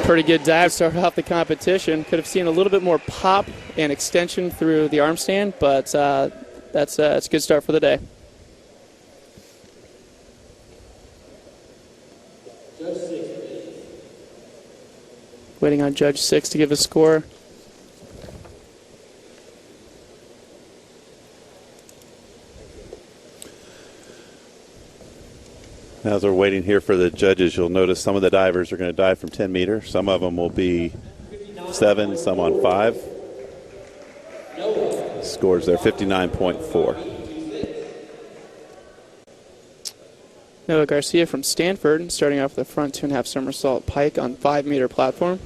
Pretty good dive started off the competition. Could have seen a little bit more pop and extension through the arm stand, but that's a good start for the day. Waiting on Judge 6 to give a score. As we're waiting here for the judges, you'll notice some of the divers are going to dive from 10 meters. Some of them will be 7, some on 5. Scores there, 59.4. Noah Garcia from Stanford, starting off the front 2.5 somersault pike on 5-meter platform.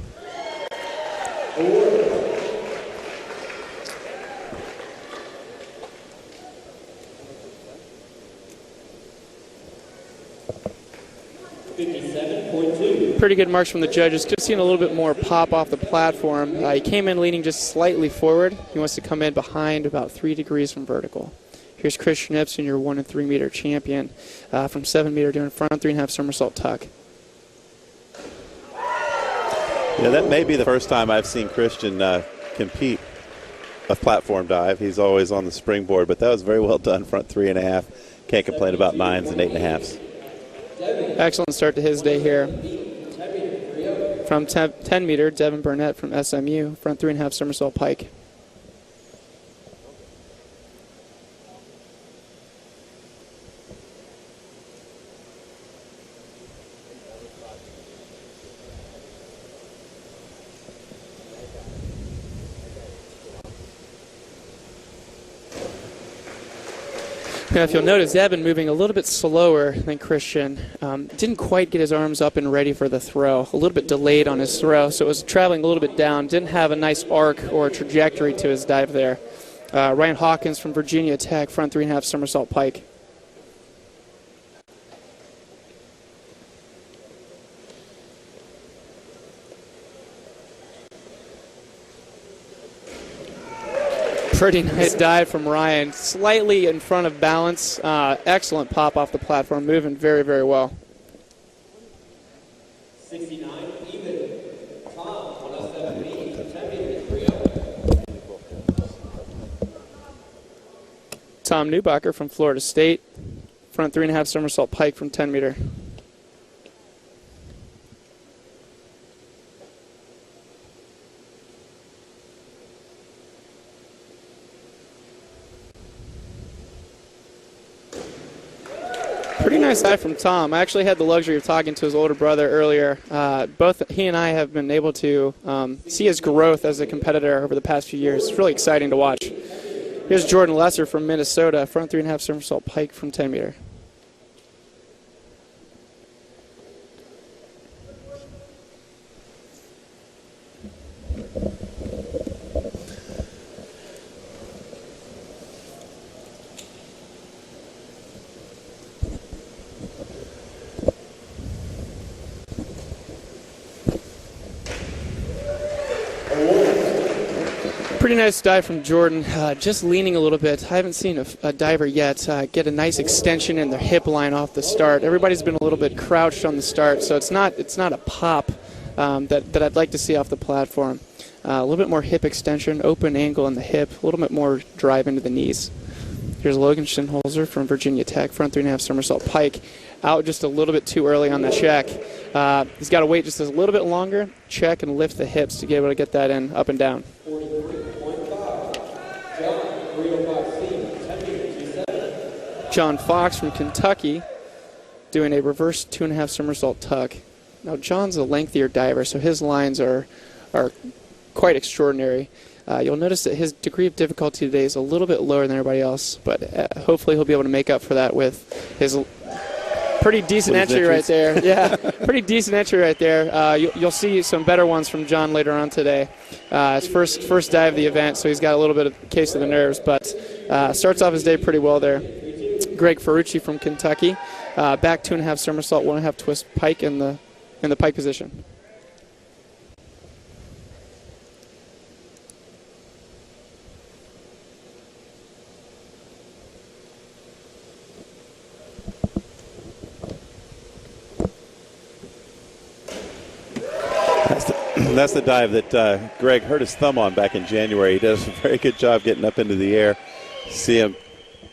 Pretty good marks from the judges. Just seeing a little bit more pop off the platform. He came in leaning just slightly forward. He wants to come in behind about 3 degrees from vertical. Here's Christian Ipsen, your 1 and 3 meter champion, from 7 meter doing front 3.5 somersault tuck. Yeah, that may be the first time I've seen Christian compete a platform dive. He's always on the springboard, but that was very well done, front 3.5. Can't complain about 9s and 8.5s. Excellent start to his day here. From 10 meter, Devin Burnett from SMU, front 3.5 somersault pike. Now, if you'll notice, Devin moving a little bit slower than Christian. Didn't quite get his arms up and ready for the throw. A little bit delayed on his throw, so it was traveling a little bit down. Didn't have a nice arc or trajectory to his dive there. Ryan Hawkins from Virginia Tech, front 3.5 somersault pike. Pretty nice dive from Ryan. Slightly in front of balance. Excellent pop off the platform. Moving very, very well. 69 even. Tom, 107. Tom Newbacher from Florida State. Front 3.5 somersault pike from 10 meter. Pretty nice dive from Tom. I actually had the luxury of talking to his older brother earlier. Both he and I have been able to see his growth as a competitor over the past few years. It's really exciting to watch. Here's Jordan Lesser from Minnesota, front 3.5 somersault pike from 10 meter. Pretty nice dive from Jordan, just leaning a little bit. I haven't seen a diver yet get a nice extension in their hip line off the start. Everybody's been a little bit crouched on the start, so it's not a pop that I'd like to see off the platform. A little bit more hip extension, open angle in the hip, a little bit more drive into the knees. Here's Logan Schinholzer from Virginia Tech, front 3.5 somersault pike. Out just a little bit too early on the check. He's got to wait just a little bit longer, check and lift the hips to be able to get that in up and down. John Fox from Kentucky doing a reverse 2.5 somersault tuck. Now John's a lengthier diver, so his lines are quite extraordinary. You'll notice that his degree of difficulty today is a little bit lower than everybody else, but hopefully he'll be able to make up for that with his pretty decent entry right there. Yeah, pretty decent entry right there. You'll see some better ones from John later on today. His first dive of the event, so he's got a little bit of a case of the nerves, but starts off his day pretty well there. Greg Ferrucci from Kentucky, back 2.5 somersault, 1.5 twist pike in the pike position. And that's the dive that Greg hurt his thumb on back in January. He does a very good job getting up into the air. See him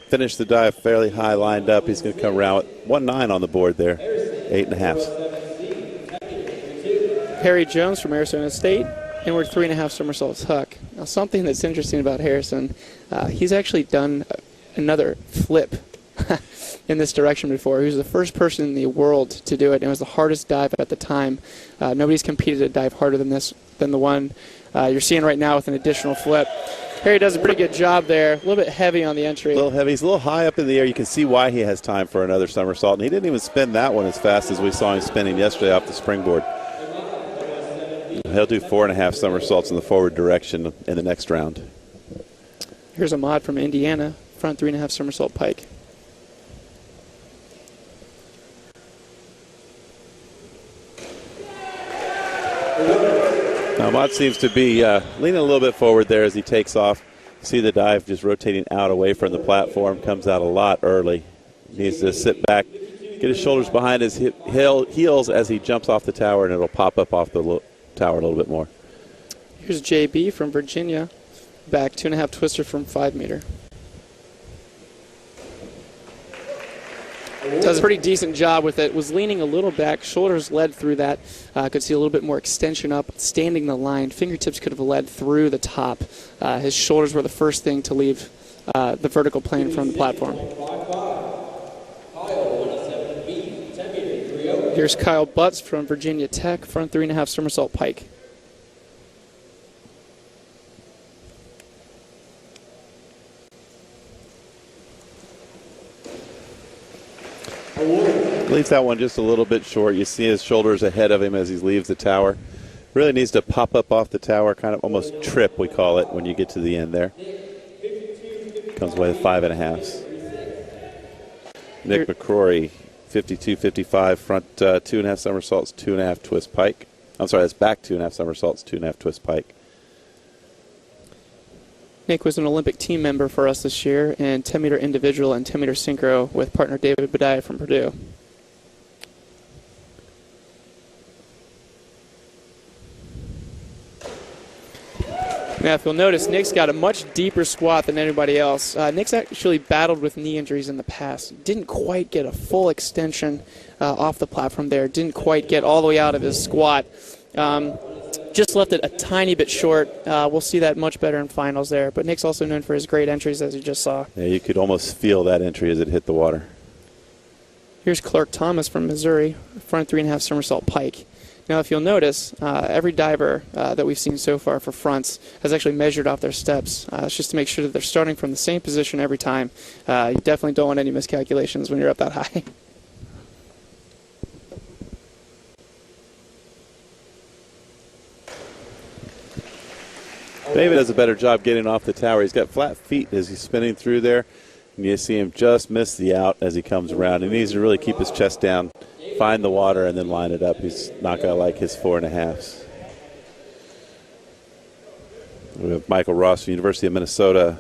finish the dive fairly high, lined up. He's going to come around with 1.9 on the board there, 8.5. Harry Jones from Arizona State, inward 3.5 somersaults huck. Now, something that's interesting about Harrison, he's actually done another flip in this direction before. He was the first person in the world to do it, and it was the hardest dive at the time. Nobody's competed a dive harder than the one you're seeing right now with an additional flip. Harry does a pretty good job there. A little bit heavy on the entry. A little heavy. He's a little high up in the air. You can see why he has time for another somersault, and he didn't even spin that one as fast as we saw him spinning yesterday off the springboard. He'll do 4.5 somersaults in the forward direction in the next round. Here's Ahmad from Indiana, front 3.5 somersault pike. Now, Ahmad seems to be leaning a little bit forward there as he takes off. See the dive just rotating out away from the platform. Comes out a lot early. Needs to sit back, get his shoulders behind his heels as he jumps off the tower, and it'll pop up off the tower a little bit more. Here's JB from Virginia, back 2.5 twister from 5 meter. Does a pretty decent job with it. Was leaning a little back. Shoulders led through that. Could see a little bit more extension up. Standing the line. Fingertips could have led through the top. His shoulders were the first thing to leave the vertical plane from the platform. Here's Kyle Butts from Virginia Tech. Front 3.5 somersault pike. Leaves that one just a little bit short. You see his shoulders ahead of him as he leaves the tower. Really needs to pop up off the tower, kind of almost trip, we call it, when you get to the end there. Comes away with 5.5. Nick McCrory, 52-55, front 2.5 somersaults, 2.5 twist pike. I'm sorry, that's back 2.5 somersaults, 2.5 twist pike. Nick was an Olympic team member for us this year in 10-meter individual and 10-meter synchro with partner David Bedaya from Purdue. Now, if you'll notice, Nick's got a much deeper squat than anybody else. Nick's actually battled with knee injuries in the past. Didn't quite get a full extension off the platform there. Didn't quite get all the way out of his squat. Just left it a tiny bit short. We'll see that much better in finals there. But Nick's also known for his great entries, as you just saw. Yeah, you could almost feel that entry as it hit the water. Here's Clark Thomas from Missouri, front 3.5 somersault pike. Now, if you'll notice, every diver that we've seen so far for fronts has actually measured off their steps. It's just to make sure that they're starting from the same position every time. You definitely don't want any miscalculations when you're up that high. David does a better job getting off the tower. He's got flat feet as he's spinning through there. And you see him just miss the out as he comes around. He needs to really keep his chest down, find the water, and then line it up. He's not going to like his 4.5s. We have Michael Ross from University of Minnesota.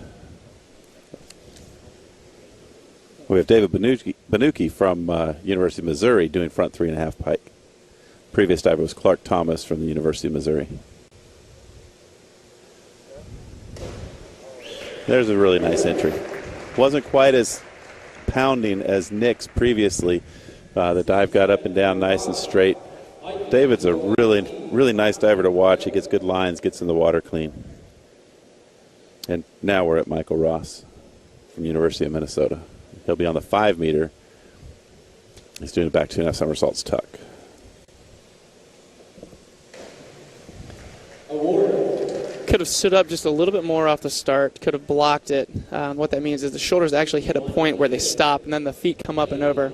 We have David Banucci from University of Missouri doing front 3.5 pike. Previous diver was Clark Thomas from the University of Missouri. There's a really nice entry. Wasn't quite as pounding as Nick's previously. The dive got up and down nice and straight. David's a really, really nice diver to watch. He gets good lines, gets in the water clean. And now we're at Michael Ross from University of Minnesota. He'll be on the 5 meter. He's doing a back 2.5 somersaults tuck. Could have stood up just a little bit more off the start. Could have blocked it. What that means is the shoulders actually hit a point where they stop, and then the feet come up and over.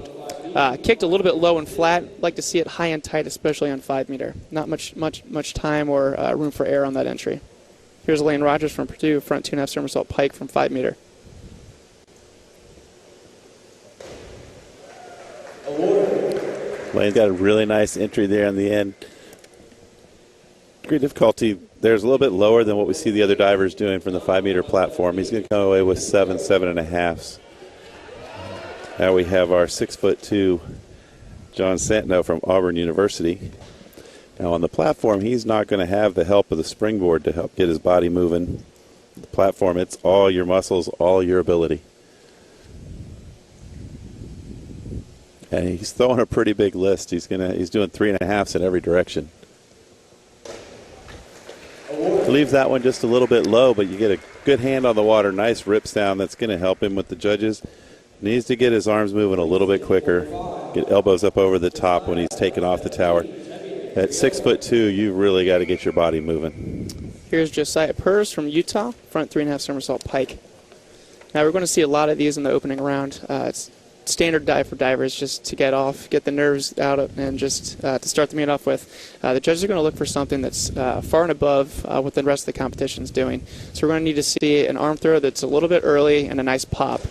Kicked a little bit low and flat. Like to see it high and tight, especially on 5 meter. Not much time or room for error on that entry. Here's Lane Rogers from Purdue, front 2.5 somersault pike from 5 meter. Lane's got a really nice entry there in the end. Great difficulty. There's a little bit lower than what we see the other divers doing from the 5 meter platform. He's going to come away with 7.5. Now we have our 6'2" John Santino from Auburn University. Now on the platform, he's not going to have the help of the springboard to help get his body moving. The platform, it's all your muscles, all your ability. And he's throwing a pretty big list. He's doing 3.5s in every direction. Leaves that one just a little bit low, but you get a good hand on the water. Nice rips down. That's going to help him with the judges. Needs to get his arms moving a little bit quicker. Get elbows up over the top when he's taking off the tower. At 6'2", you've really got to get your body moving. Here's Josiah Purrs from Utah, front 3.5 somersault pike. Now we're going to see a lot of these in the opening round. It's standard dive for divers, just to get off, get the nerves out of, and just to start the meet off with. The judges are going to look for something that's far and above what the rest of the competition is doing. So we're going to need to see an arm throw that's a little bit early and a nice pop.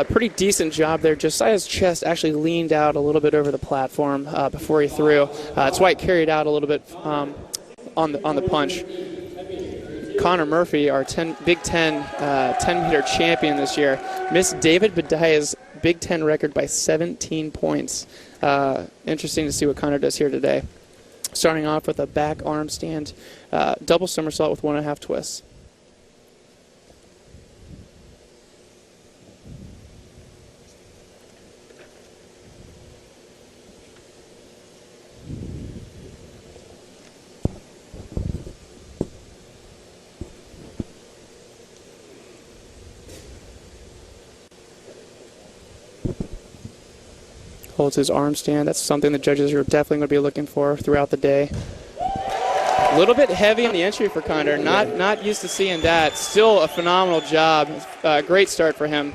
Pretty decent job there. Josiah's chest actually leaned out a little bit over the platform before he threw. That's why it carried out a little bit on the punch. Connor Murphy, our Big Ten 10-meter champion this year, missed David Bediah's Big Ten record by 17 points. Interesting to see what Connor does here today. Starting off with a back arm stand, double somersault with 1.5 twists. Holds his arm stand. That's something the judges are definitely going to be looking for throughout the day. A little bit heavy on the entry for Connor. Not used to seeing that. Still a phenomenal job. Great start for him.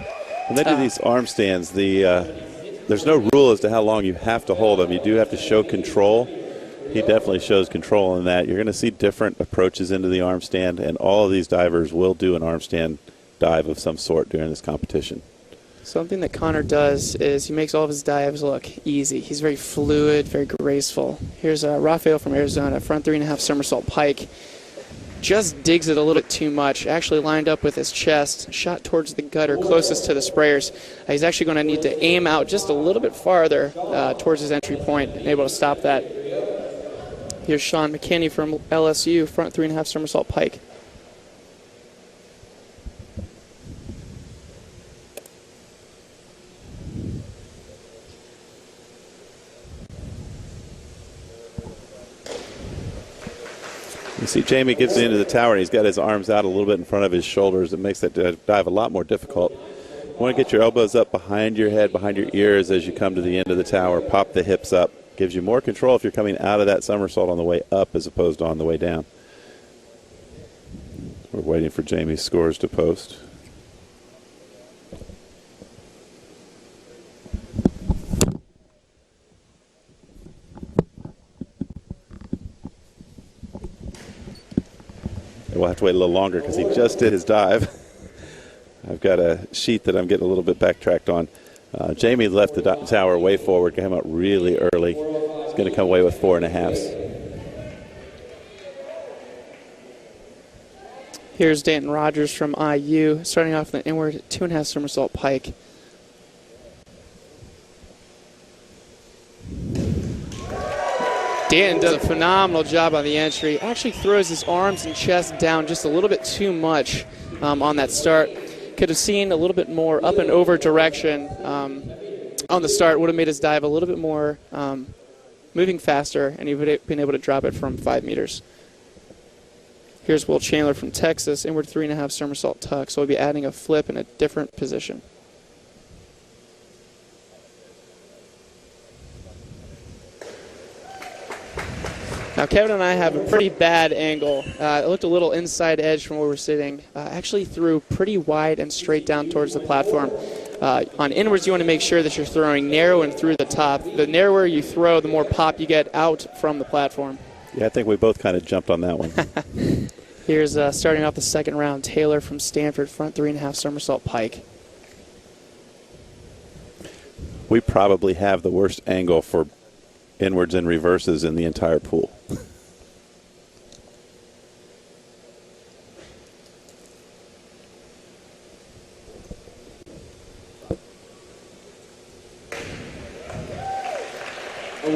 When they do these arm stands, there's no rule as to how long you have to hold them. You do have to show control. He definitely shows control in that. You're going to see different approaches into the arm stand, and all of these divers will do an arm stand dive of some sort during this competition. Something that Connor does is he makes all of his dives look easy. He's very fluid, very graceful. Here's Rockhill from Arizona, front 3.5 somersault pike. Just digs it a little bit too much. Actually lined up with his chest, shot towards the gutter closest to the sprayers. He's actually going to need to aim out just a little bit farther towards his entry point and able to stop that. Here's Sean McKinney from LSU, front 3.5 somersault pike. You see Jamie gets into the tower and he's got his arms out a little bit in front of his shoulders. It makes that dive a lot more difficult. You want to get your elbows up behind your head, behind your ears as you come to the end of the tower. Pop the hips up. Gives you more control if you're coming out of that somersault on the way up as opposed to on the way down. We're waiting for Jamie's scores to post. We'll have to wait a little longer because he just did his dive. I've got a sheet that I'm getting a little bit backtracked on. Jamie left the tower way forward, came out really early. He's going to come away with 4.5s. Here's Danton Rogers from IU, starting off with an inward 2.5 somersault pike. Danton does a phenomenal job on the entry. Actually throws his arms and chest down just a little bit too much on that start. Could have seen a little bit more up and over direction on the start. Would have made his dive a little bit more moving faster, and he would have been able to drop it from 5 meters. Here's Will Chandler from Texas, inward 3.5 somersault tuck. So we'll be adding a flip in a different position. Now Kevin and I have a pretty bad angle. It looked a little inside edge from where we're sitting. Actually threw pretty wide and straight down towards the platform. On inwards, you want to make sure that you're throwing narrow and through the top. The narrower you throw, the more pop you get out from the platform. Yeah, I think we both kind of jumped on that one. Here's starting off the second round, Taylor from Stanford, front 3.5 somersault pike. We probably have the worst angle for inwards and reverses in the entire pool.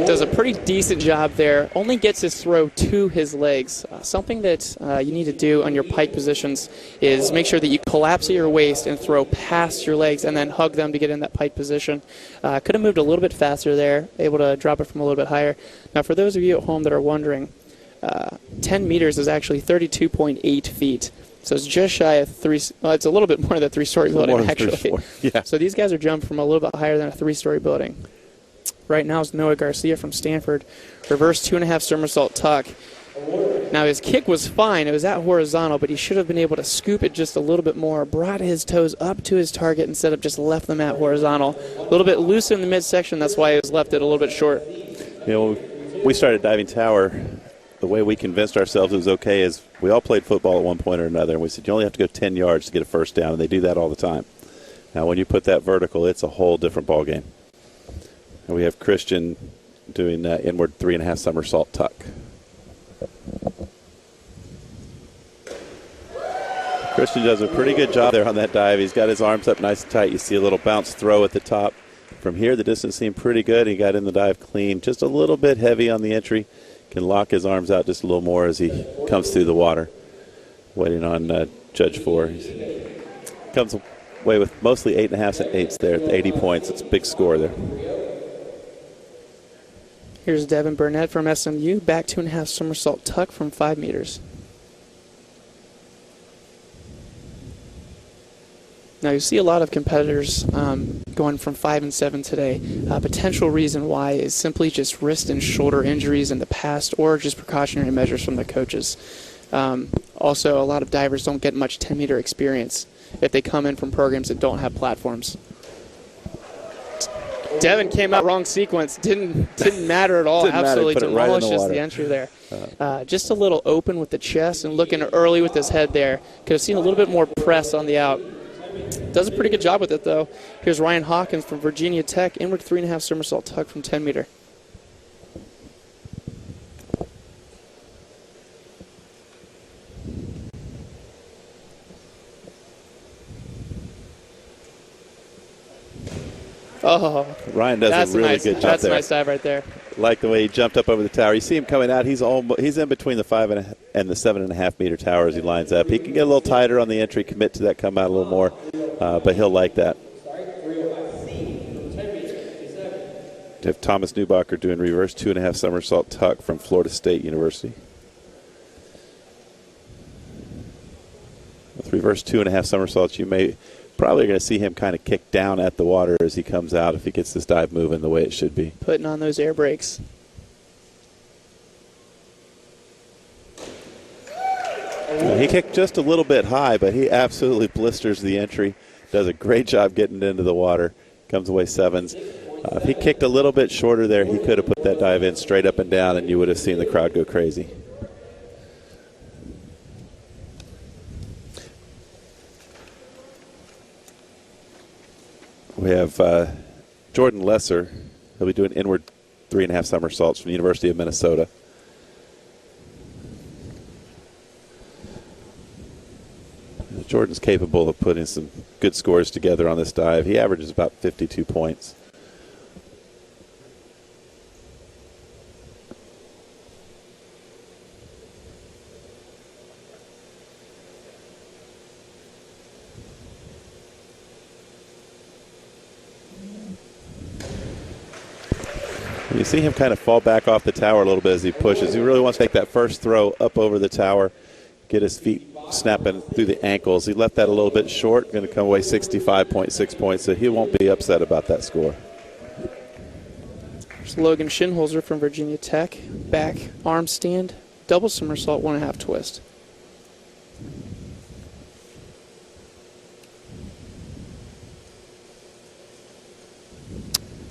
does a pretty decent job there. Only gets his throw to his legs. Something that you need to do on your pike positions is make sure that you collapse at your waist and throw past your legs and then hug them to get in that pike position. Could have moved a little bit faster there, able to drop it from a little bit higher. Now, for those of you at home that are wondering, 10 meters is actually 32.8 feet. So it's just shy of it's a little bit more than a three-story building, actually. Yeah. So these guys are jumping from a little bit higher than a three-story building. Right now is Noah Garcia from Stanford. Reverse 2.5 somersault tuck. Now his kick was fine. It was at horizontal, but he should have been able to scoop it just a little bit more. Brought his toes up to his target instead of just left them at horizontal. A little bit loose in the midsection. That's why he was left it a little bit short. You know, we started diving tower. The way we convinced ourselves it was okay is we all played football at one point or another, and we said you only have to go 10 yards to get a first down, and they do that all the time. Now, when you put that vertical, it's a whole different ball game. And we have Christian doing inward 3.5 somersault tuck. Christian does a pretty good job there on that dive. He's got his arms up nice and tight. You see a little bounce throw at the top. From here, the distance seemed pretty good. He got in the dive clean. Just a little bit heavy on the entry. Can lock his arms out just a little more as he comes through the water. Waiting on Judge 4. He comes away with mostly 8.5s and 8s there at 80 points. It's a big score there. Here's Devin Burnett from SMU. Back 2.5 somersault tuck from 5 meters. Now you see a lot of competitors going from 5 and 7 today. Potential reason why is simply just wrist and shoulder injuries in the past or just precautionary measures from the coaches. Also, a lot of divers don't get much 10-meter experience if they come in from programs that don't have platforms. Devin came out wrong sequence. Didn't matter at all. Absolutely demolishes the entry there. Just a little open with the chest and looking early with his head there. Could have seen a little bit more press on the out. Does a pretty good job with it, though. Here's Ryan Hawkins from Virginia Tech. Inward 3.5 somersault tuck from 10 meter. Oh, Ryan does a really good job there. That's a nice dive right there. Like the way he jumped up over the tower. You see him coming out. He's in between the 5 and the 7.5 meter tower as he lines up. He can get a little tighter on the entry, commit to that, come out a little more, but he'll like that. To have Thomas Newbacher doing reverse 2.5 somersault tuck from Florida State University. With reverse 2.5 somersaults, you may probably going to see him kind of kick down at the water as he comes out if he gets this dive moving the way it should be. Putting on those air brakes. He kicked just a little bit high, but he absolutely blisters the entry. Does a great job getting into the water. Comes away 7s. If he kicked a little bit shorter there, he could have put that dive in straight up and down, and you would have seen the crowd go crazy. We have Jordan Lesser. He'll be doing inward 3.5 somersaults from the University of Minnesota. Jordan's capable of putting some good scores together on this dive. He averages about 52 points. You see him kind of fall back off the tower a little bit as he pushes. He really wants to take that first throw up over the tower, get his feet snapping through the ankles. He left that a little bit short, going to come away 65.6 points, so he won't be upset about that score. There's Logan Schinholzer from Virginia Tech. Back, arm stand, double somersault, 1.5 twist.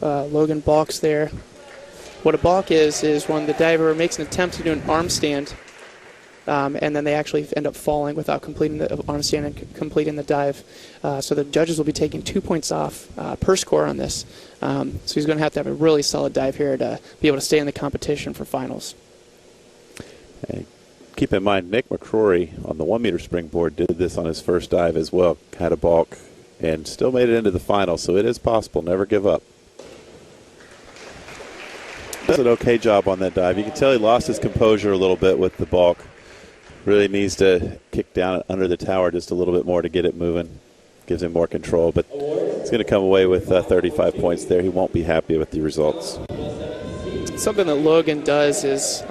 Logan balks there. What a balk is when the diver makes an attempt to do an arm stand, and then they actually end up falling without completing the arm stand and completing the dive. So the judges will be taking 2 points off per score on this. So he's going to have a really solid dive here to be able to stay in the competition for finals. Hey, keep in mind, Nick McCrory on the 1 meter springboard did this on his first dive as well. Had a balk and still made it into the final, so it is possible. Never give up. Does an okay job on that dive. You can tell he lost his composure a little bit with the balk. Really needs to kick down under the tower just a little bit more to get it moving. Gives him more control, but he's going to come away with 35 points there. He won't be happy with the results. Something that Logan does is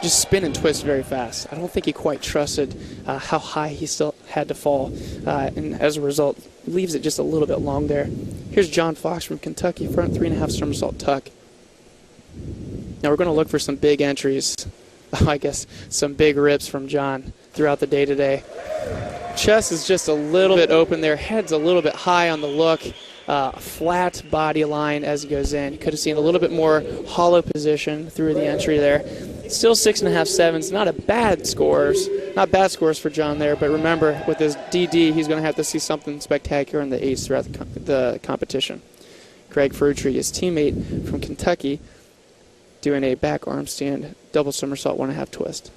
just spin and twist very fast. I don't think he quite trusted how high he still had to fall, and as a result, leaves it just a little bit long there. Here's John Fox from Kentucky, front 3.5 somersault tuck. Now we're going to look for some big entries. I guess some big rips from John throughout the day today. Chest is just a little bit open there. Head's a little bit high on the look. Flat body line as he goes in. You could have seen a little bit more hollow position through the entry there. Still 6.5 7s. Not bad scores for John there. But remember, with his DD, he's going to have to see something spectacular in the 8s throughout the competition. Greg Ferutry, his teammate from Kentucky, doing a back arm stand, double somersault, 1.5 twist.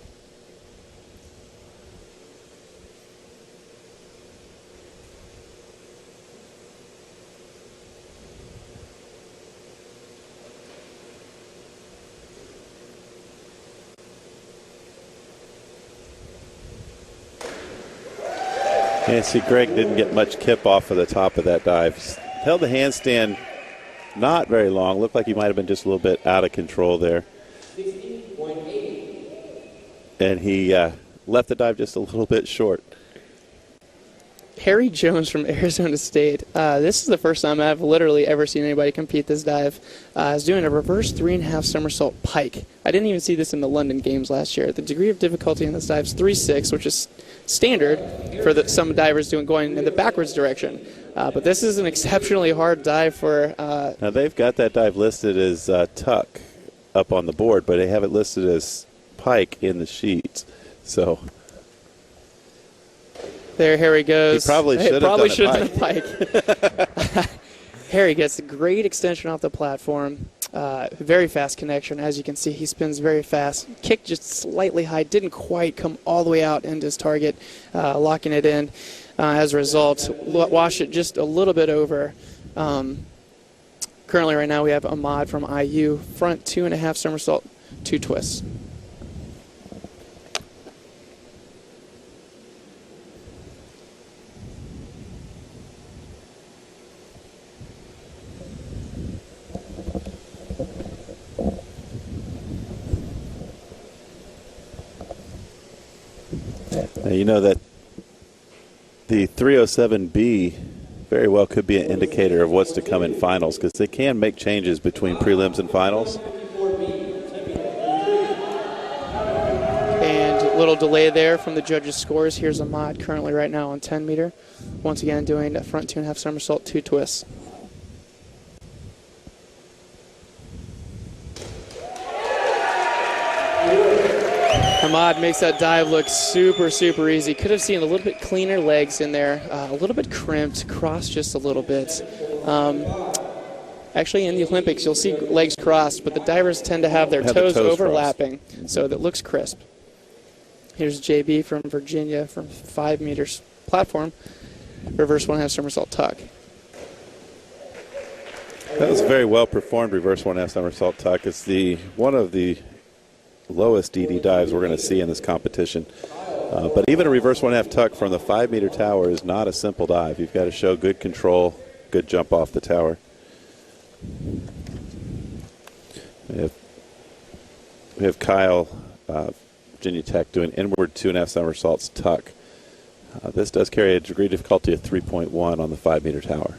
And see, Greg didn't get much kip off of the top of that dive. Held the handstand not very long. Looked like he might have been just a little bit out of control there. And he left the dive just a little bit short. Harry Jones from Arizona State. This is the first time I've literally ever seen anybody compete this dive. Is doing a reverse 3.5 somersault pike. I didn't even see this in the London Games last year. The degree of difficulty in this dive is 3.6, which is standard for some divers going in the backwards direction. But this is an exceptionally hard dive for... Now they've got that dive listed as tuck up on the board, but they have it listed as pike in the sheets. So... There Harry goes. He probably should have done a pike. Harry gets a great extension off the platform. Very fast connection. As you can see, he spins very fast. Kick just slightly high. Didn't quite come all the way out into his target, locking it in. As a result, wash it just a little bit over. Currently right now we have Ahmad from IU. Front 2.5 somersault, 2 twists. You know that the 307B very well could be an indicator of what's to come in finals, because they can make changes between prelims and finals. And a little delay there from the judges' scores. Here's Ahmad currently right now on 10 meter. Once again doing a front 2.5 somersault, 2 twists. Ahmad makes that dive look super, super easy. Could have seen a little bit cleaner legs in there, a little bit crimped, crossed just a little bit. Actually, in the Olympics, you'll see legs crossed, but the divers tend to have their toes overlapping, so that looks crisp. Here's JB from Virginia from 5 meters platform, reverse 1.5 somersault tuck. That was a very well performed reverse 1.5 somersault tuck. It's one of the lowest DD dives we're going to see in this competition. But even a reverse 1.5 tuck from the 5 meter tower is not a simple dive. You've got to show good control, good jump off the tower. We have Kyle, Virginia Tech, doing inward 2.5 somersaults tuck. This does carry a degree of difficulty of 3.1 on the 5 meter tower.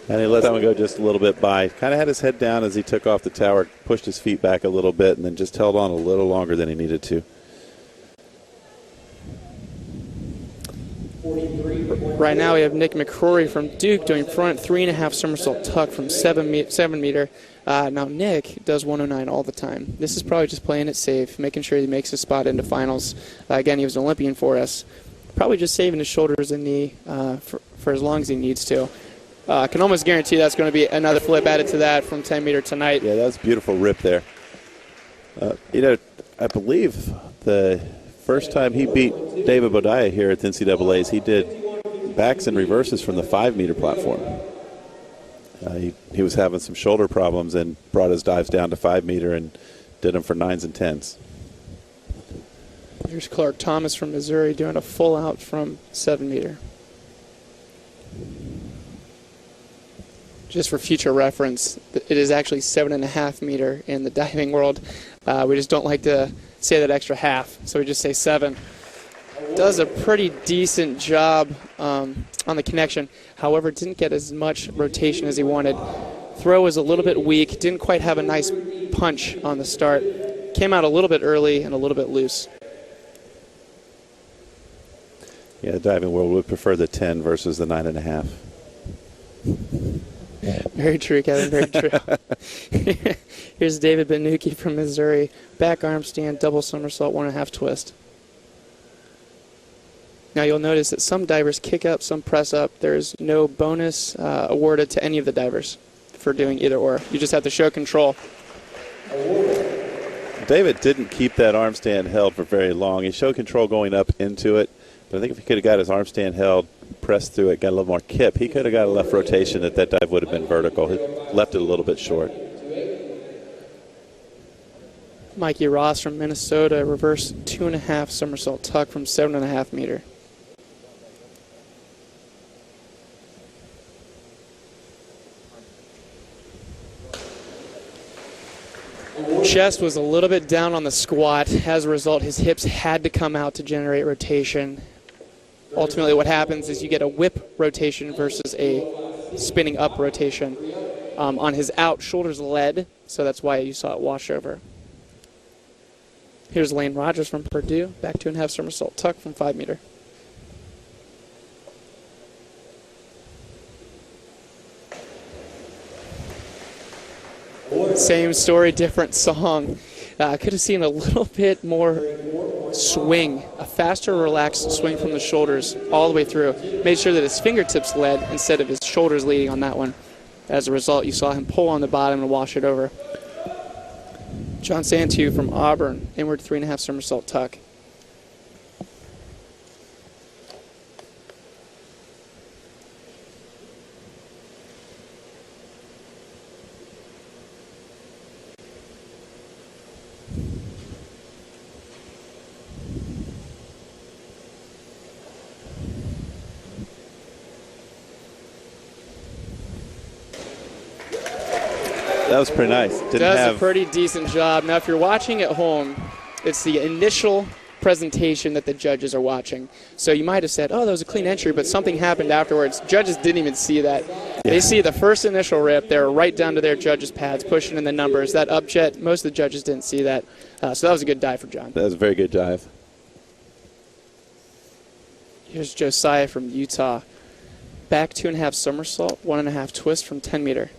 And he let that one go just a little bit by. Kind of had his head down as he took off the tower, pushed his feet back a little bit, and then just held on a little longer than he needed to. Right now we have Nick McCrory from Duke doing front 3.5 somersault tuck from 7 meter. Now Nick does 109 all the time. This is probably just playing it safe, making sure he makes his spot into finals. Again, he was an Olympian for us. Probably just saving his shoulders and knee for as long as he needs to. I can almost guarantee that's going to be another flip added to that from 10 meter tonight. Yeah, that was a beautiful rip there. I believe the first time he beat David Bodaya here at the NCAAs, he did backs and reverses from the 5 meter platform. He was having some shoulder problems and brought his dives down to 5 meter and did them for 9s and 10s. Here's Clark Thomas from Missouri doing a full out from 7 meter. Just for future reference, it is actually 7.5 meter in the diving world. We just don't like to say that extra half, so we just say 7. Does a pretty decent job on the connection. However, didn't get as much rotation as he wanted. Throw was a little bit weak. Didn't quite have a nice punch on the start. Came out a little bit early and a little bit loose. Yeah, the diving world would prefer the 10 versus the 9.5. Very true, Kevin, very true. Here's David Benuki from Missouri. Back arm stand, double somersault, 1.5 twist. Now you'll notice that some divers kick up, some press up. There's no bonus awarded to any of the divers for doing either or. You just have to show control. David didn't keep that arm stand held for very long. He showed control going up into it, but I think if he could have got his arm stand held, pressed through it, got a little more kip, he could have got a left rotation that dive would have been vertical. He left it a little bit short. Mikey Ross from Minnesota, reverse 2.5 somersault tuck from 7.5 meter. Chest was a little bit down on the squat. As a result, his hips had to come out to generate rotation. Ultimately, what happens is you get a whip rotation versus a spinning up rotation. On his out, shoulders led, so that's why you saw it wash over. Here's Lane Rogers from Purdue, back 2.5 somersault tuck from 5 meter. Same story, different song. I could have seen a little bit more swing, a faster, relaxed swing from the shoulders all the way through. Made sure that his fingertips led instead of his shoulders leading on that one. As a result, you saw him pull on the bottom and wash it over. John Santu from Auburn, inward 3.5 somersault tuck. That was pretty nice. Does a pretty decent job. Now, if you're watching at home, it's the initial presentation that the judges are watching. So you might have said, oh, that was a clean entry, but something happened afterwards. Judges didn't even see that. Yeah. They see the first initial rip. They're right down to their judges' pads, pushing in the numbers. That up jet, most of the judges didn't see that. So that was a good dive for John. That was a very good dive. Here's Josiah from Utah. Back 2.5 somersault, 1.5 twist from 10 meter.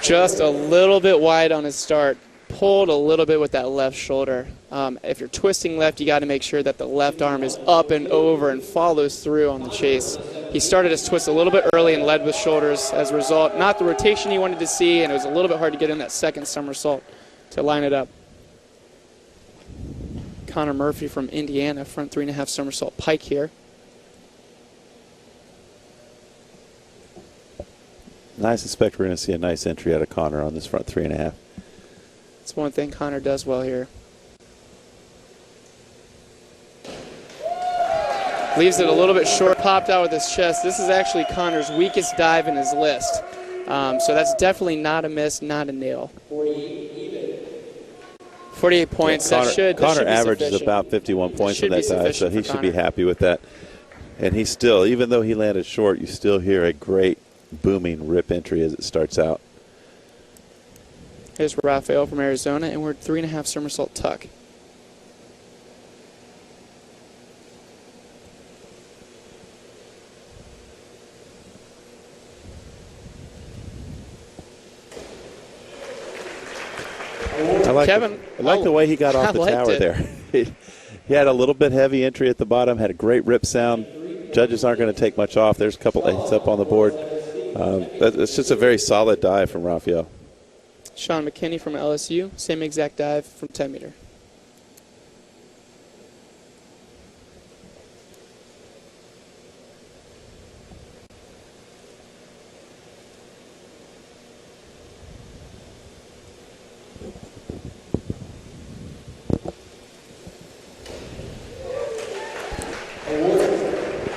Just a little bit wide on his start. Pulled a little bit with that left shoulder. If you're twisting left, you got to make sure that the left arm is up and over and follows through on the chase. He started his twist a little bit early and led with shoulders. As a result, not the rotation he wanted to see, and it was a little bit hard to get in that second somersault to line it up. Connor Murphy from Indiana, front 3.5 somersault pike here. I suspect we're going to see a nice entry out of Connor on this front 3.5. That's one thing Connor does well here. Leaves it a little bit short, popped out with his chest. This is actually Connor's weakest dive in his list. So that's definitely not a miss, not a nail. 48 points. Yeah, Connor be averages sufficient. about 51 points on that dive, so he should be Connor. happy with that. And he still, even though he landed short, you still hear a great booming rip entry as it starts out. Here's Rafael from Arizona, and we're 3.5 somersault tuck. I like the way he got off the tower there. He had a little bit heavy entry at the bottom, had a great rip sound, judges aren't going to take much off. There's a couple eights up on the board. It's just a very solid dive from Rockhill. Sean McKinney from LSU, same exact dive from 10 meter.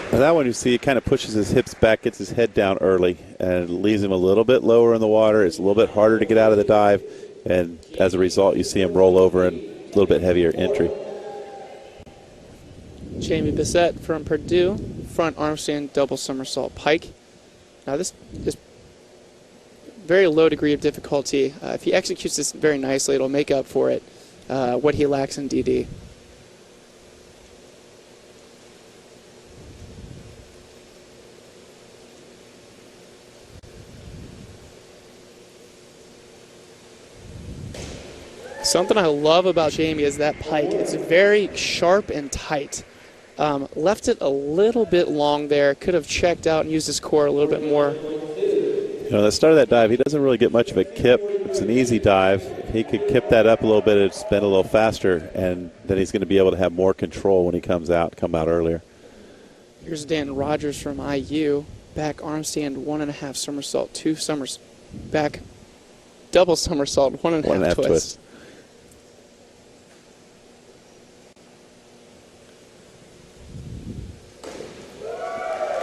Now that one, you see, he kind of pushes his hips back, gets his head down early, and leaves him a little bit lower in the water. It's a little bit harder to get out of the dive, and as a result, you see him roll over and a little bit heavier entry. Jamie Bissett from Purdue, front arm stand double somersault pike. Now this is very low degree of difficulty. If he executes this very nicely, it'll make up for it, what he lacks in DD. Something I love about Jamie is that pike. It's very sharp and tight. Left it a little bit long there. Could have checked out and used his core a little bit more. You know, the start of that dive, he doesn't really get much of a kip. It's an easy dive. He could kip that up a little bit and spin a little faster, and then he's going to be able to have more control when he come out earlier. Here's Dan Rogers from IU. Back arm stand 1.5 somersault, 2 somersault. Back double somersault, 1.5 twist.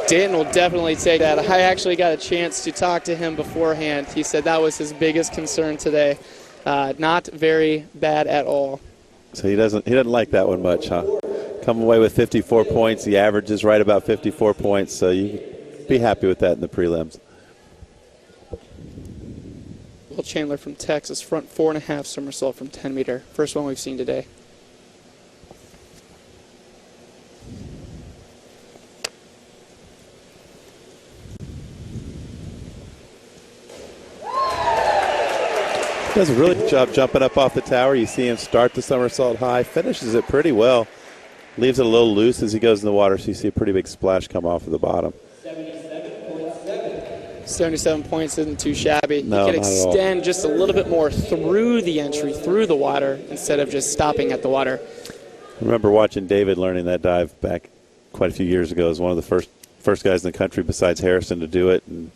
Dan will definitely take that. I actually got a chance to talk to him beforehand. He said that was his biggest concern today. Not very bad at all. So he doesn't like that one much, huh? Come away with 54 points. The average is right about 54 points, so you can be happy with that in the prelims. Will Chandler from Texas, front 4.5 somersault from 10 meter. First one we've seen today. Does a really good job jumping up off the tower. You see him start the somersault high, finishes it pretty well. Leaves it a little loose as he goes in the water, so you see a pretty big splash come off of the bottom. 77 points isn't too shabby. No, you can extend just a little bit more through the entry, through the water, instead of just stopping at the water. I remember watching David learning that dive back quite a few years ago. He was one of the first guys in the country besides Harrison to do it, and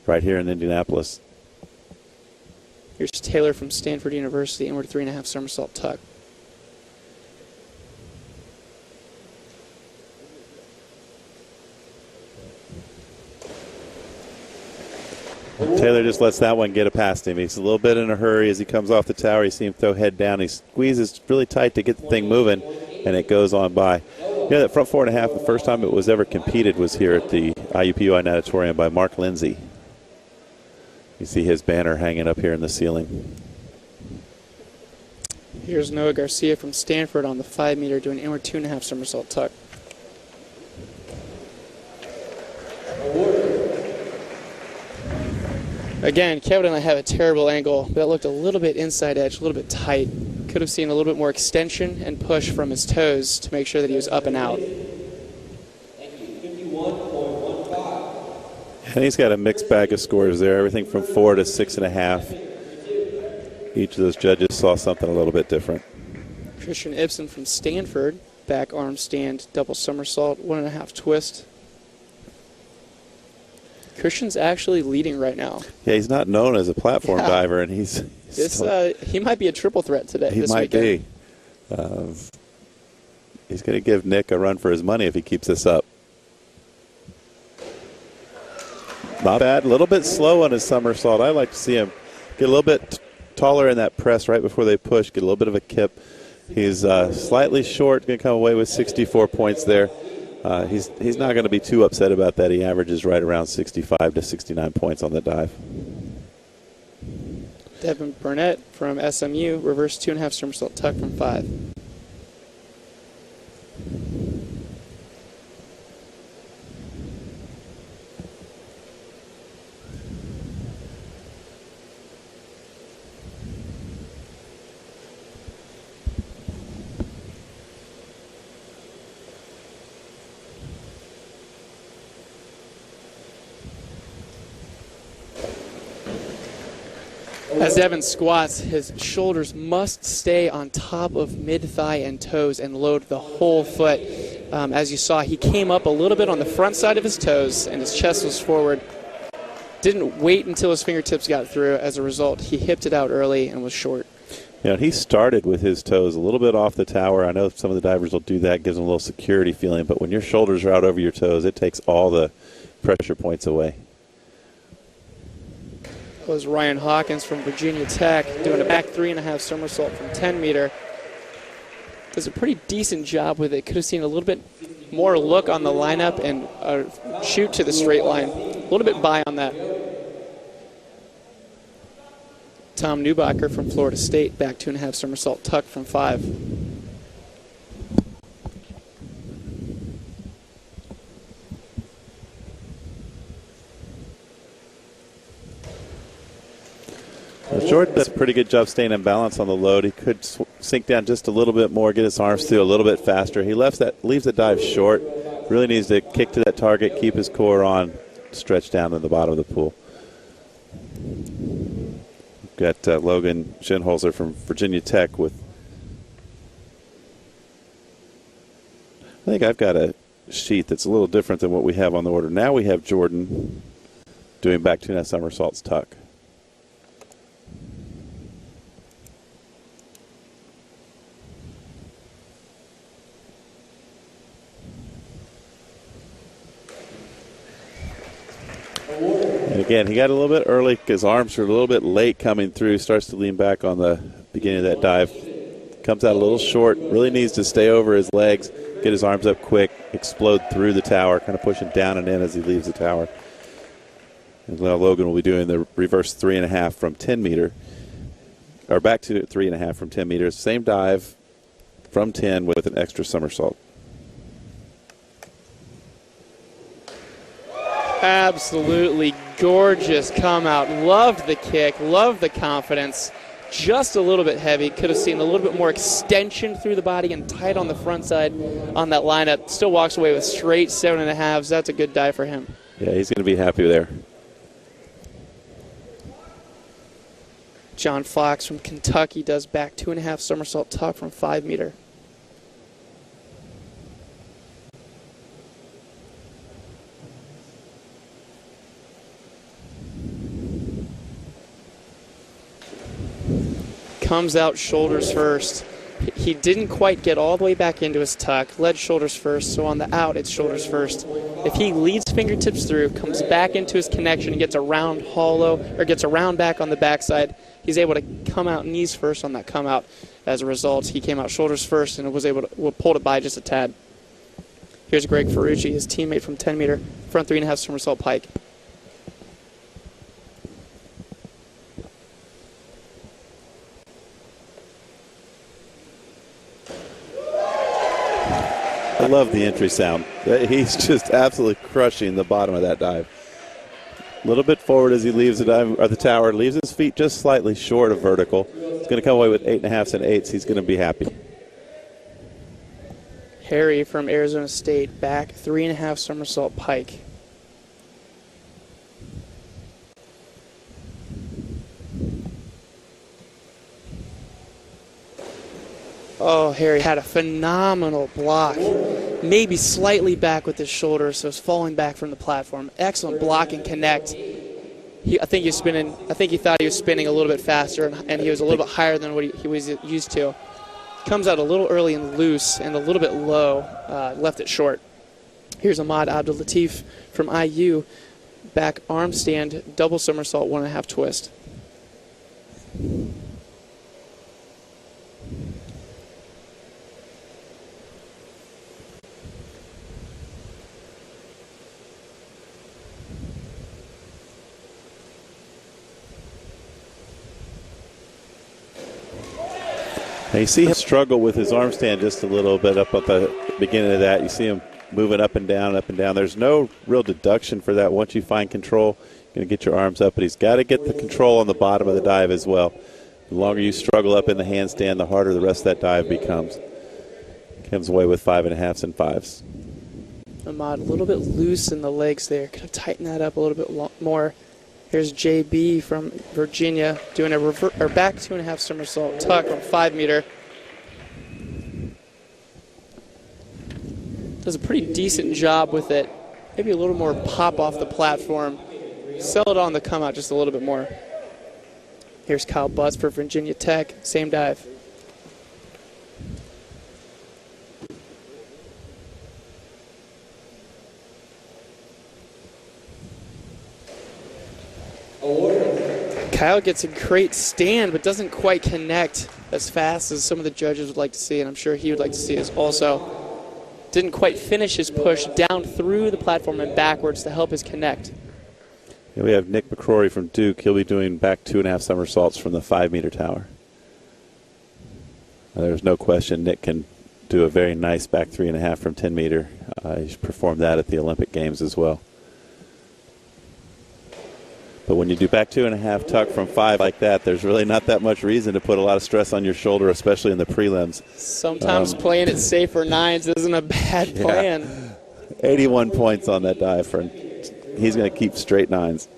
right here in Indianapolis. Here's Taylor from Stanford University, inward 3.5 somersault tuck. Taylor just lets that one get past him. He's a little bit in a hurry as he comes off the tower. You see him throw head down. He squeezes really tight to get the thing moving, and it goes on by. Yeah, that front 4.5, the first time it was ever competed was here at the IUPUI Natatorium by Mark Lindsay. You see his banner hanging up here in the ceiling. Here's Noah Garcia from Stanford on the 5 meter doing inward 2.5 somersault tuck. Again, Kevin and I have a terrible angle. That looked a little bit inside edge, a little bit tight. Could have seen a little bit more extension and push from his toes to make sure that he was up and out. And he's got a mixed bag of scores there, everything from 4 to 6.5. Each of those judges saw something a little bit different. Christian Ibsen from Stanford, back arm stand, double somersault, 1.5 twist. Christian's actually leading right now. Yeah, he's not known as a platform diver, and he might be a triple threat today. He might be. He's going to give Nick a run for his money if he keeps this up. Not bad. A little bit slow on his somersault. I like to see him get a little bit taller in that press right before they push, get a little bit of a kip. He's slightly short, going to come away with 64 points there. He's not going to be too upset about that. He averages right around 65 to 69 points on the dive. Devin Burnett from SMU, reverse 2.5 somersault tuck from 5. As Devin squats, his shoulders must stay on top of mid-thigh and toes and load the whole foot. As you saw, he came up a little bit on the front side of his toes, and his chest was forward. Didn't wait until his fingertips got through. As a result, he hipped it out early and was short. Yeah, he started with his toes a little bit off the tower. I know some of the divers will do that, gives them a little security feeling, but when your shoulders are out over your toes, it takes all the pressure points away. That was Ryan Hawkins from Virginia Tech doing a back 3.5 somersault from 10 meter. Does a pretty decent job with it. Could have seen a little bit more look on the lineup and shoot to the straight line. A little bit by on that. Tom Newbacher from Florida State, back 2.5 somersault tuck from 5. Jordan does a pretty good job staying in balance on the load. He could sink down just a little bit more, get his arms through a little bit faster. He leaves the dive short. Really needs to kick to that target, keep his core on, stretch down to the bottom of the pool. We've got Logan Schinholzer from Virginia Tech with, I think I've got a sheet that's a little different than what we have on the order. Now we have Jordan doing back 2.5 somersaults tuck. And again, he got a little bit early. His arms are a little bit late coming through. Starts to lean back on the beginning of that dive. Comes out a little short. Really needs to stay over his legs, get his arms up quick, explode through the tower, kind of pushing down and in as he leaves the tower. And now Logan will be doing the reverse 3.5 from 10 meter, or back to 3.5 from 10 meters. Same dive from 10 with an extra somersault. Absolutely gorgeous come out. Loved the kick, loved the confidence. Just a little bit heavy. Could have seen a little bit more extension through the body and tight on the front side on that lineup. Still walks away with straight 7.5s. That's a good dive for him. Yeah, he's going to be happy there. John Fox from Kentucky does back 2.5 somersault tuck from 5 meter. Comes out shoulders first. He didn't quite get all the way back into his tuck. Led shoulders first, so on the out, it's shoulders first. If he leads fingertips through, comes back into his connection, and gets around hollow, or gets around back on the backside, he's able to come out knees first on that come out. As a result, he came out shoulders first and was able to pulled it by just a tad. Here's Greg Ferrucci, his teammate from 10 meter, front 3.5 somersault pike. I love the entry sound. He's just absolutely crushing the bottom of that dive. A little bit forward as he leaves the dive, or the tower, leaves his feet just slightly short of vertical. He's going to come away with 8.5s and 8s. He's going to be happy. Harry from Arizona State, back 3.5 somersault pike. Oh, Harry had a phenomenal block. Maybe slightly back with his shoulder, so it's falling back from the platform. Excellent block and connect. I think he thought he was spinning a little bit faster, and he was a little bit higher than what he was used to. Comes out a little early and loose and a little bit low, left it short. Here's Ahmad Abdul Latif from IU, back arm stand, double somersault, 1.5 twist. Now you see him struggle with his arm stand just a little bit up at the beginning of that. You see him moving up and down, up and down. There's no real deduction for that. Once you find control, you're going to get your arms up, but he's got to get the control on the bottom of the dive as well. The longer you struggle up in the handstand, the harder the rest of that dive becomes. Comes away with 5.5s and 5s. Ahmad a little bit loose in the legs there. Could have tightened that up a little bit more. Here's JB from Virginia doing a back 2.5 somersault tuck from 5 meter. Does a pretty decent job with it. Maybe a little more pop off the platform. Sell it on the come out just a little bit more. Here's Kyle Butts for Virginia Tech. Same dive. Kyle gets a great stand, but doesn't quite connect as fast as some of the judges would like to see, and I'm sure he would like to see as also. Didn't quite finish his push down through the platform and backwards to help his connect. Yeah, we have Nick McCrory from Duke. He'll be doing back 2.5 somersaults from the 5 meter tower. There's no question Nick can do a very nice back 3.5 from 10 meter. He's performed that at the Olympic Games as well. But when you do back 2.5 tuck from 5 like that, there's really not that much reason to put a lot of stress on your shoulder, especially in the prelims. Sometimes playing it safe for 9s isn't a bad plan. Yeah. 81 points on that dive. He's going to keep straight 9s.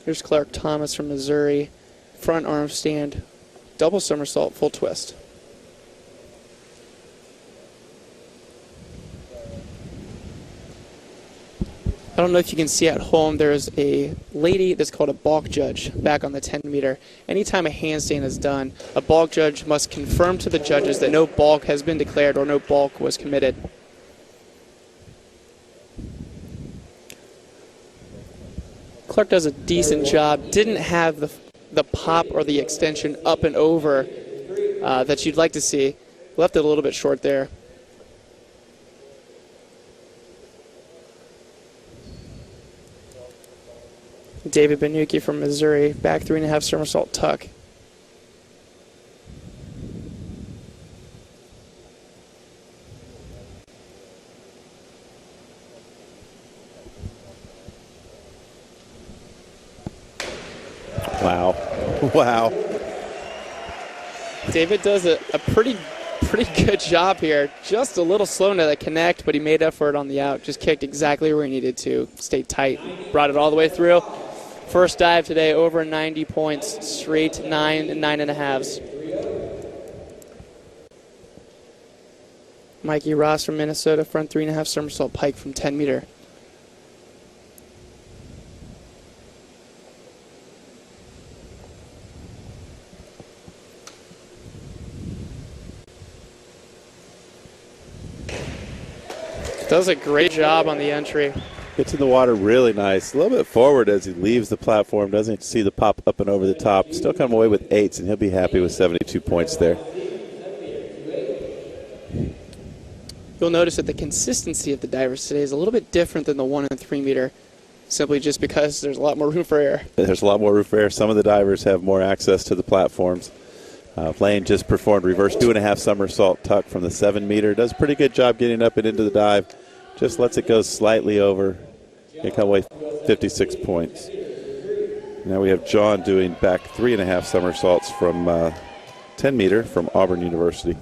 Here's Clark Thomas from Missouri. Front arm stand, double somersault, full twist. I don't know if you can see at home, there's a lady that's called a balk judge back on the 10 meter. Anytime a handstand is done, a balk judge must confirm to the judges that no balk has been declared or no balk was committed. Clark does a decent job. Didn't have the pop or the extension up and over that you'd like to see. Left it a little bit short there. David Benucci from Missouri, back 3.5 somersault tuck. Wow. Wow. David does a pretty good job here. Just a little slow to the connect, but he made up for it on the out. Just kicked exactly where he needed to. Stayed tight. Brought it all the way through. First dive today, over 90 points. Straight 9 and 9.5s. Mikey Ross from Minnesota, front 3.5 somersault pike from 10 meter. Does a great job on the entry. Gets in the water really nice. A little bit forward as he leaves the platform. Doesn't see the pop up and over the top. Still come away with 8s, and he'll be happy with 72 points there. You'll notice that the consistency of the divers today is a little bit different than the 1 and 3 meter, simply just because there's a lot more room for air. There's a lot more room for air. Some of the divers have more access to the platforms. Lane just performed reverse 2.5 somersault tuck from the 7 meter. Does a pretty good job getting up and into the dive. Just lets it go slightly over and come away 56 points. Now we have John doing back 3.5 somersaults from 10 meter from Auburn University.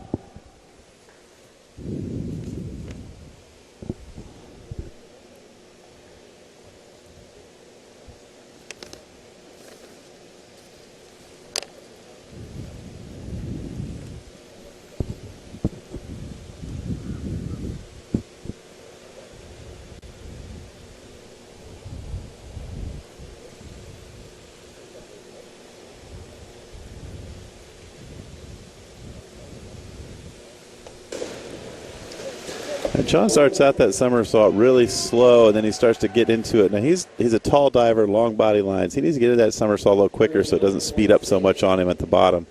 John starts out that somersault really slow, and then he starts to get into it. Now, he's a tall diver, long body lines. He needs to get into that somersault a little quicker so it doesn't speed up so much on him at the bottom.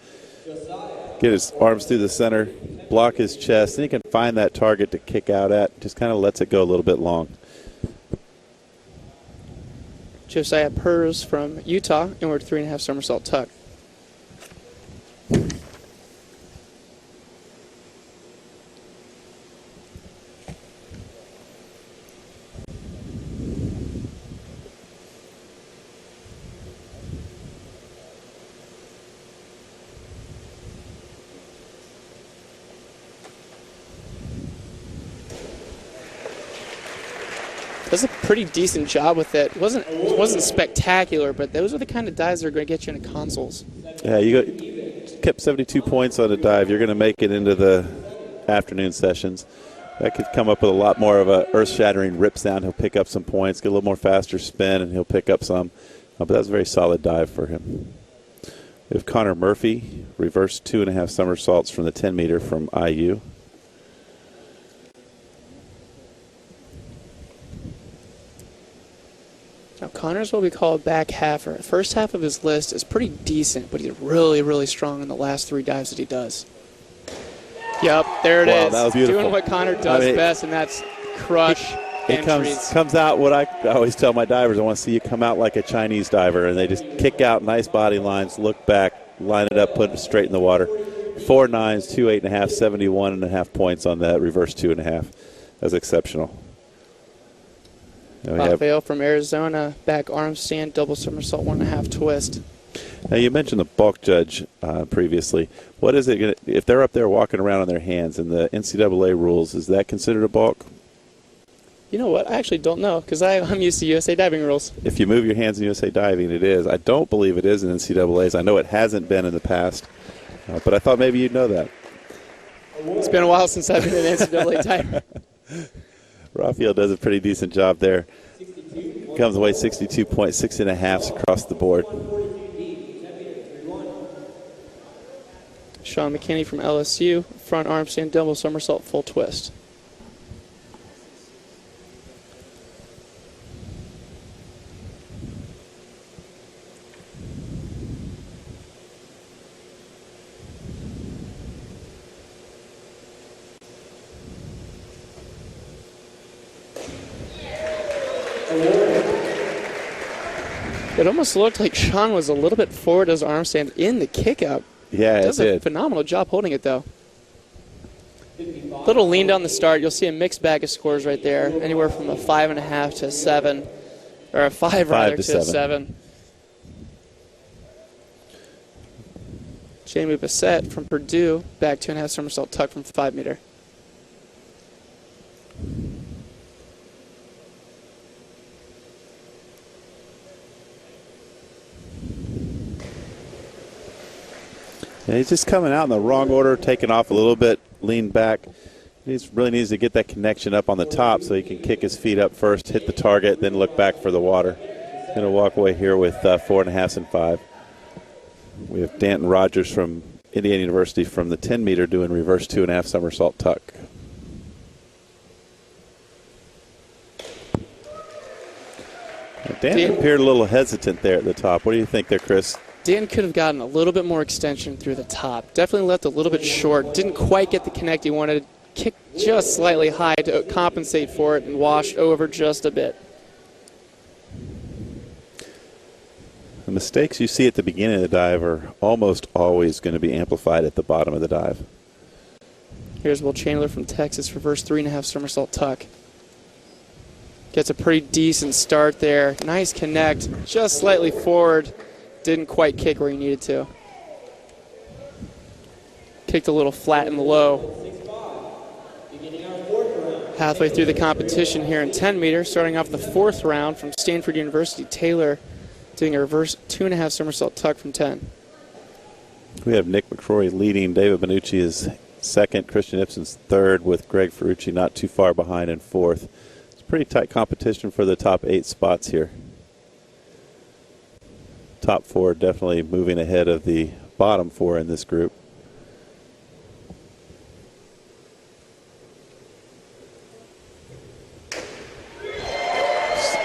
Get his arms through the center, block his chest, and he can find that target to kick out at. Just kind of lets it go a little bit long. Josiah Purrs from Utah, inward 3.5 somersault tuck. does a pretty decent job with it. Wasn't spectacular, but those are the kind of dives that are going to get you into consoles. Yeah, kept 72 points on a dive. You're going to make it into the afternoon sessions. That could come up with a lot more of a earth-shattering rip sound. He'll pick up some points, get a little more faster spin, and he'll pick up some. But that's a very solid dive for him. We have Connor Murphy, reverse 2.5 somersaults from the 10-meter from IU. Now, Connor's what we call a back halfer. The first half of his list is pretty decent, but he's really, really strong in the last 3 dives that he does. Yep, there it is. That was beautiful. Doing what Connor does best, and that's crush entries. Comes out what I always tell my divers. I want to see you come out like a Chinese diver, and they just kick out nice body lines, look back, line it up, put it straight in the water. 4 9s, 2 8.5, 71.5 points on that reverse 2.5. That's exceptional. Rafael from Arizona, back arm stand, double somersault, 1.5 twist. Now, you mentioned the bulk judge previously. What is it if they're up there walking around on their hands in the NCAA rules, is that considered a bulk? You know what? I actually don't know because I'm used to USA diving rules. If you move your hands in USA diving, it is. I don't believe it is in NCAAs. I know it hasn't been in the past, but I thought maybe you'd know that. It's been a while since I've been an NCAA diver. Rockhill does a pretty decent job there. Comes away 62.6.5 across the board. Sean McKinney from LSU, front arm stand, double somersault, full twist. It almost looked like Sean was a little bit forward as arm stand in the kick out. Yeah, it does a phenomenal job holding it, though. Little lean down the start. You'll see a mixed bag of scores right there, anywhere from a 5.5 to 7, or a 5 rather to a 7. Jamie Bassett from Purdue, back 2.5 somersault tuck from 5 meter. And he's just coming out in the wrong order, taking off a little bit, lean back. He really needs to get that connection up on the top so he can kick his feet up first, hit the target, then look back for the water. He's going to walk away here with 4.5 and 5. We have Danton Rogers from Indiana University from the 10 meter doing reverse 2.5 somersault tuck. Dan appeared a little hesitant there at the top. What do you think there, Chris? Dan could have gotten a little bit more extension through the top. Definitely left a little bit short. Didn't quite get the connect he wanted. Kicked just slightly high to compensate for it and washed over just a bit. The mistakes you see at the beginning of the dive are almost always going to be amplified at the bottom of the dive. Here's Will Chandler from Texas, reverse 3.5 somersault tuck. Gets a pretty decent start there. Nice connect, just slightly forward. Didn't quite kick where he needed to. Kicked a little flat in the low. Halfway through the competition here in 10 meter, starting off the 4th round from Stanford University, Taylor doing a reverse 2.5 somersault tuck from 10. We have Nick McCrory leading. David Benucci is second. Christian Ibsen's third, with Greg Ferrucci not too far behind in 4th. It's a pretty tight competition for the top 8 spots here. Top 4 definitely moving ahead of the bottom 4 in this group.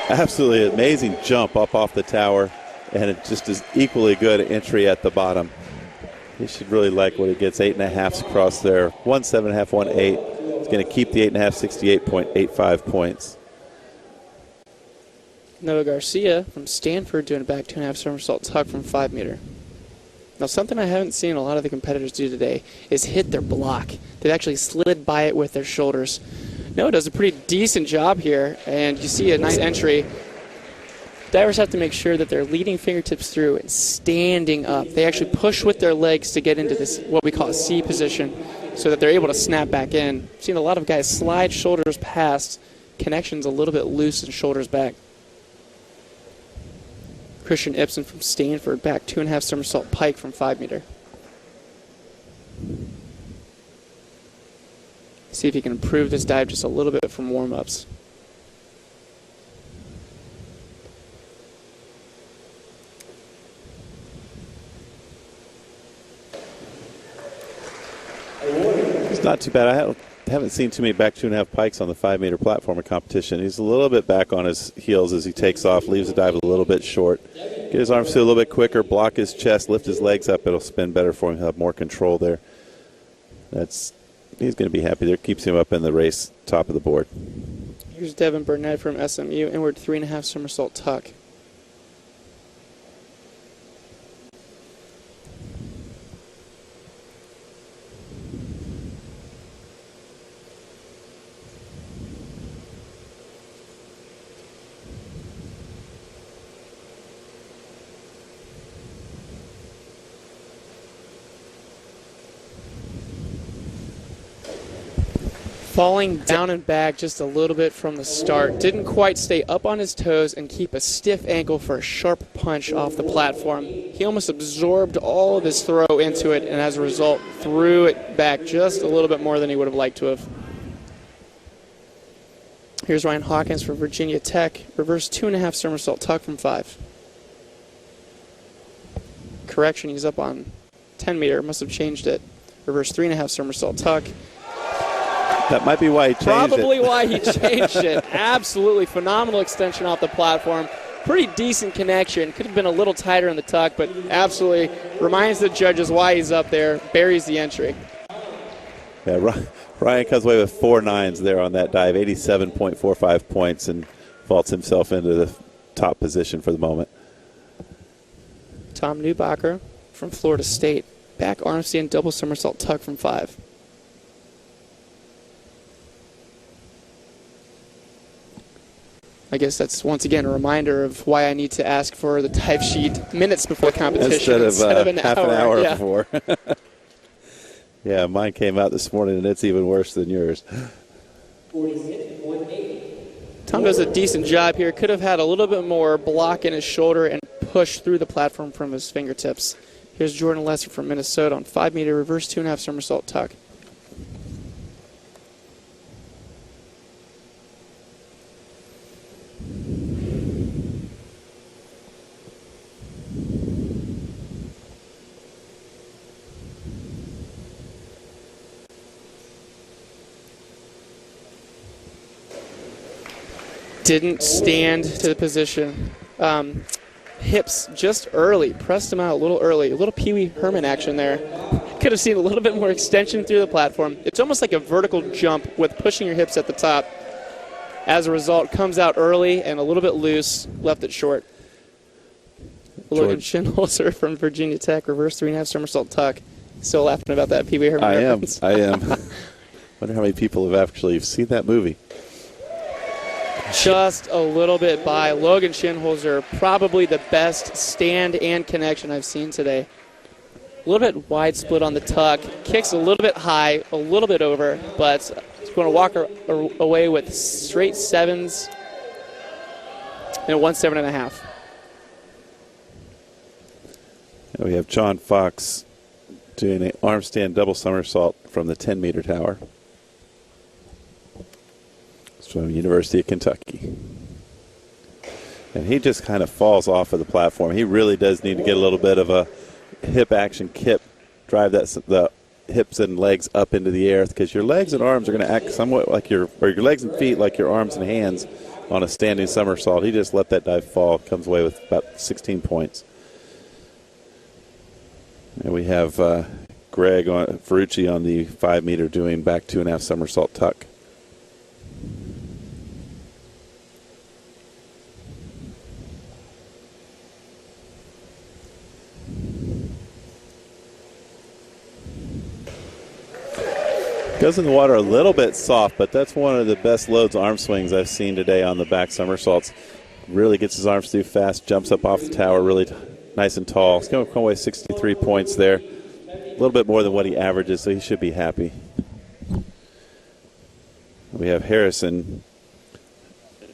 Absolutely amazing jump up off the tower, and it just is equally good entry at the bottom. He should really like what he gets. 8.5s across there. 1.7.5, 1.8. He's going to keep the 8.5, 68.85 points. Noah Garcia from Stanford doing a back 2.5 somersault tuck from 5 meter. Now, something I haven't seen a lot of the competitors do today is hit their block. They've actually slid by it with their shoulders. Noah does a pretty decent job here, and you see a nice entry. Divers have to make sure that they're leading fingertips through and standing up. They actually push with their legs to get into this, what we call a C position, so that they're able to snap back in. I've seen a lot of guys slide shoulders past connection's a little bit loose and shoulders back. Christian Ibsen from Stanford, back 2.5 somersault pike from 5 meter. See if he can improve this dive just a little bit from warm-ups. It's not too bad. I haven't seen too many back 2.5 pikes on the 5 meter platform in competition. He's a little bit back on his heels as he takes off, leaves the dive a little bit short. Get his arms through a little bit quicker, block his chest, lift his legs up. It'll spin better for him. He'll have more control there. He's going to be happy there. Keeps him up in the race, top of the board. Here's Devin Burnett from SMU, inward 3.5 somersault tuck. Falling down and back just a little bit from the start. Didn't quite stay up on his toes and keep a stiff ankle for a sharp punch off the platform. He almost absorbed all of his throw into it, and as a result, threw it back just a little bit more than he would have liked to have. Here's Ryan Hawkins from Virginia Tech. Reverse 2.5 somersault tuck from 5. Correction, he's up on 10 meter. Must have changed it. Reverse 3.5 somersault tuck. That might be why he changed Probably why he changed it. Absolutely phenomenal extension off the platform. Pretty decent connection. Could have been a little tighter in the tuck, but absolutely reminds the judges why he's up there. Buries the entry. Yeah, Ryan comes away with 4 9s there on that dive, 87.45 points, and vaults himself into the top position for the moment. Tom Neubacher from Florida State. Back arm stand double somersault tuck from 5. I guess that's once again a reminder of why I need to ask for the dive sheet minutes before competition instead of half an hour yeah. before. Yeah, mine came out this morning, and it's even worse than yours. 46.8. Tom does a decent job here. Could have had a little bit more block in his shoulder and push through the platform from his fingertips. Here's Jordan Lesser from Minnesota on 5 meter reverse 2.5 somersault tuck. Didn't stand to the position. Hips just early. Pressed him out a little early. A little Pee Wee Herman action there. Could have seen a little bit more extension through the platform. It's almost like a vertical jump with pushing your hips at the top. As a result, comes out early and a little bit loose. Left it short. Logan Schinholzer from Virginia Tech. Reverse 3.5 somersault tuck. Still laughing about that Pee Wee Herman reference. I am. Wonder how many people have actually seen that movie. Just a little bit by Logan Schinholzer, probably the best stand and connection I've seen today. A little bit wide split on the tuck, kicks a little bit high, a little bit over, but he's going to walk away with straight 7s and a 1.7.5. And we have John Fox doing an arm stand double somersault from the 10 meter tower. From University of Kentucky. And he just kind of falls off of the platform. He really does need to get a little bit of a hip action kip, drive the hips and legs up into the air, because your legs and arms are going to act somewhat like your legs and feet like your arms and hands on a standing somersault. He just let that dive fall, comes away with about 16 points. And we have Greg Ferrucci on the 5 meter doing back 2.5 somersault tuck. Goes in the water a little bit soft, but that's one of the best loads arm swings I've seen today on the back somersaults. Really gets his arms through fast, jumps up off the tower, really nice and tall. He's going to come away 63 points there. A little bit more than what he averages, so he should be happy. We have Harrison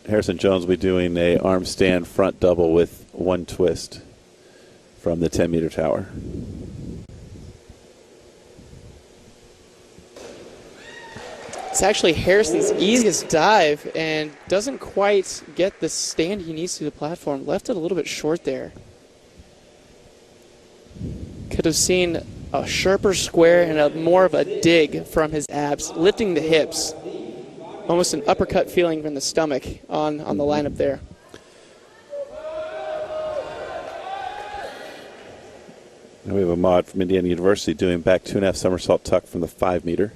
Harrison Jones will be doing a arm stand front double with one twist from the 10-meter tower. It's actually Harrison's easiest dive and doesn't quite get the stand he needs to the platform. Left it a little bit short there. Could have seen a sharper square and more of a dig from his abs, lifting the hips. Almost an uppercut feeling from the stomach on the lineup there. Now we have a mod from Indiana University doing back 2.5 somersault tuck from the 5-meter.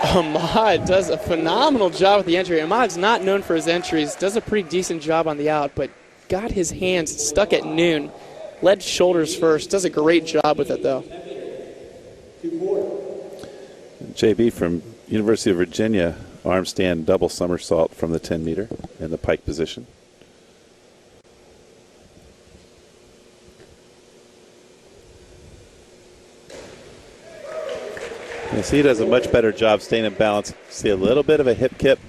Ahmad does a phenomenal job with the entry. Ahmad's not known for his entries, does a pretty decent job on the out, but got his hands stuck at noon. Led shoulders first, does a great job with it though. JB from University of Virginia, arm stand double somersault from the 10-meter in the pike position. You see he does a much better job staying in balance. See a little bit of a hip kip.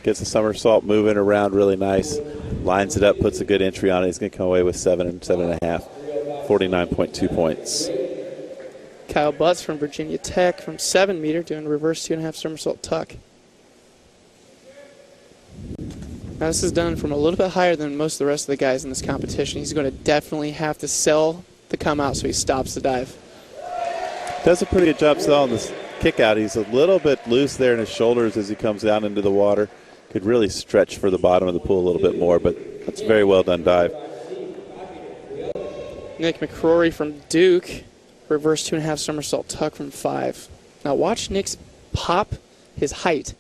Gets the somersault moving around really nice. Lines it up, puts a good entry on it. He's going to come away with 7 and 7.5. 49.2 points. Kyle Butts from Virginia Tech from 7-meter doing reverse 2.5 somersault tuck. Now this is done from a little bit higher than most of the rest of the guys in this competition. He's going to definitely have to sell the come out so he stops the dive. Does a pretty good job selling this kick out. He's a little bit loose there in his shoulders as he comes down into the water. Could really stretch for the bottom of the pool a little bit more, but that's a very well done dive. Nick McCrory from Duke, reverse 2.5 somersault tuck from 5. Now watch Nick's pop his height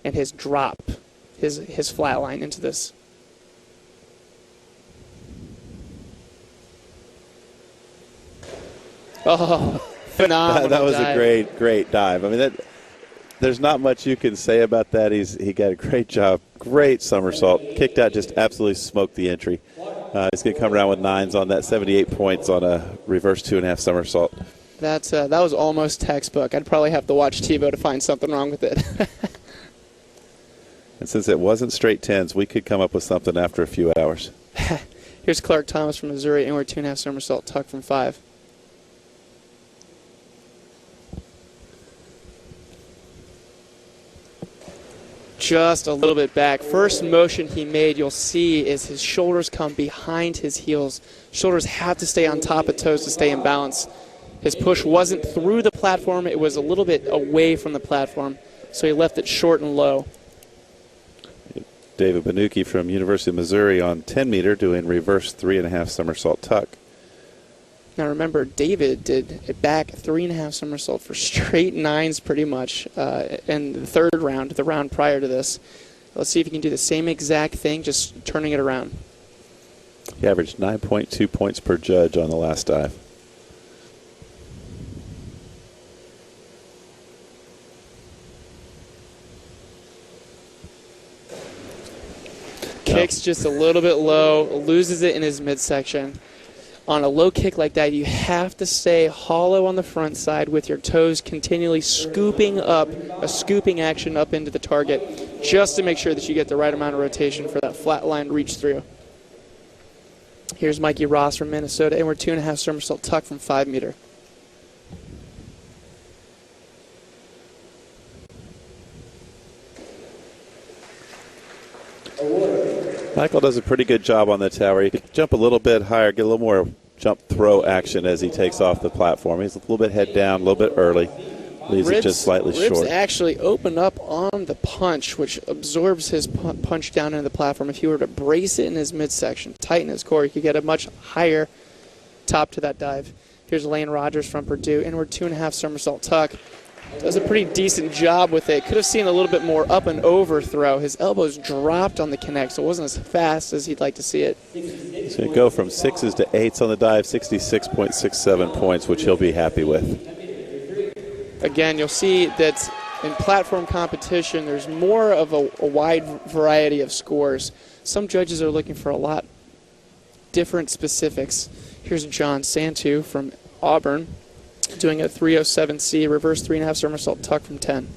and his drop, his flat line into this. Oh, phenomenal that was dive. a great dive. I mean, there's not much you can say about that. He got a great job, great somersault, kicked out, just absolutely smoked the entry. He's going to come around with 9s on that, 78 points on a reverse 2.5 somersault. That was almost textbook. I'd probably have to watch TiVo to find something wrong with it. And since it wasn't straight 10s, we could come up with something after a few hours. Here's Clark Thomas from Missouri, inward 2.5 somersault tuck from 5. Just a little bit back. First motion he made, you'll see, is his shoulders come behind his heels. Shoulders have to stay on top of toes to stay in balance. His push wasn't through the platform, it was a little bit away from the platform, so he left it short and low. David Banucki from University of Missouri on 10-meter doing reverse 3.5 somersault tuck. Now remember, David did a back 3.5 somersault for straight 9s pretty much in the third round, the round prior to this. Let's see if he can do the same exact thing, just turning it around. He averaged 9.2 points per judge on the last dive. Kicks just a little bit low, loses it in his midsection. On a low kick like that, you have to stay hollow on the front side with your toes continually scooping up, a scooping action up into the target, just to make sure that you get the right amount of rotation for that flat line reach through. Here's Mikey Ross from Minnesota, inward 2.5 somersault tuck from 5-meter. Michael does a pretty good job on the tower. He can jump a little bit higher, get a little more jump throw action as he takes off the platform. He's a little bit head down, a little bit early. Leaves it just slightly short. Ribs actually open up on the punch, which absorbs his punch down into the platform. If he were to brace it in his midsection, tighten his core, he could get a much higher top to that dive. Here's Lane Rogers from Purdue, inward 2.5 somersault tuck. Does a pretty decent job with it. Could have seen a little bit more up and over throw. His elbows dropped on the connect, so it wasn't as fast as he'd like to see it. He's going to go from 6s to 8s on the dive, 66.67 points, which he'll be happy with. Again, you'll see that in platform competition, there's more of a wide variety of scores. Some judges are looking for a lot different specifics. Here's John Santu from Auburn. doing a 307C, reverse 3.5 somersault tuck from 10.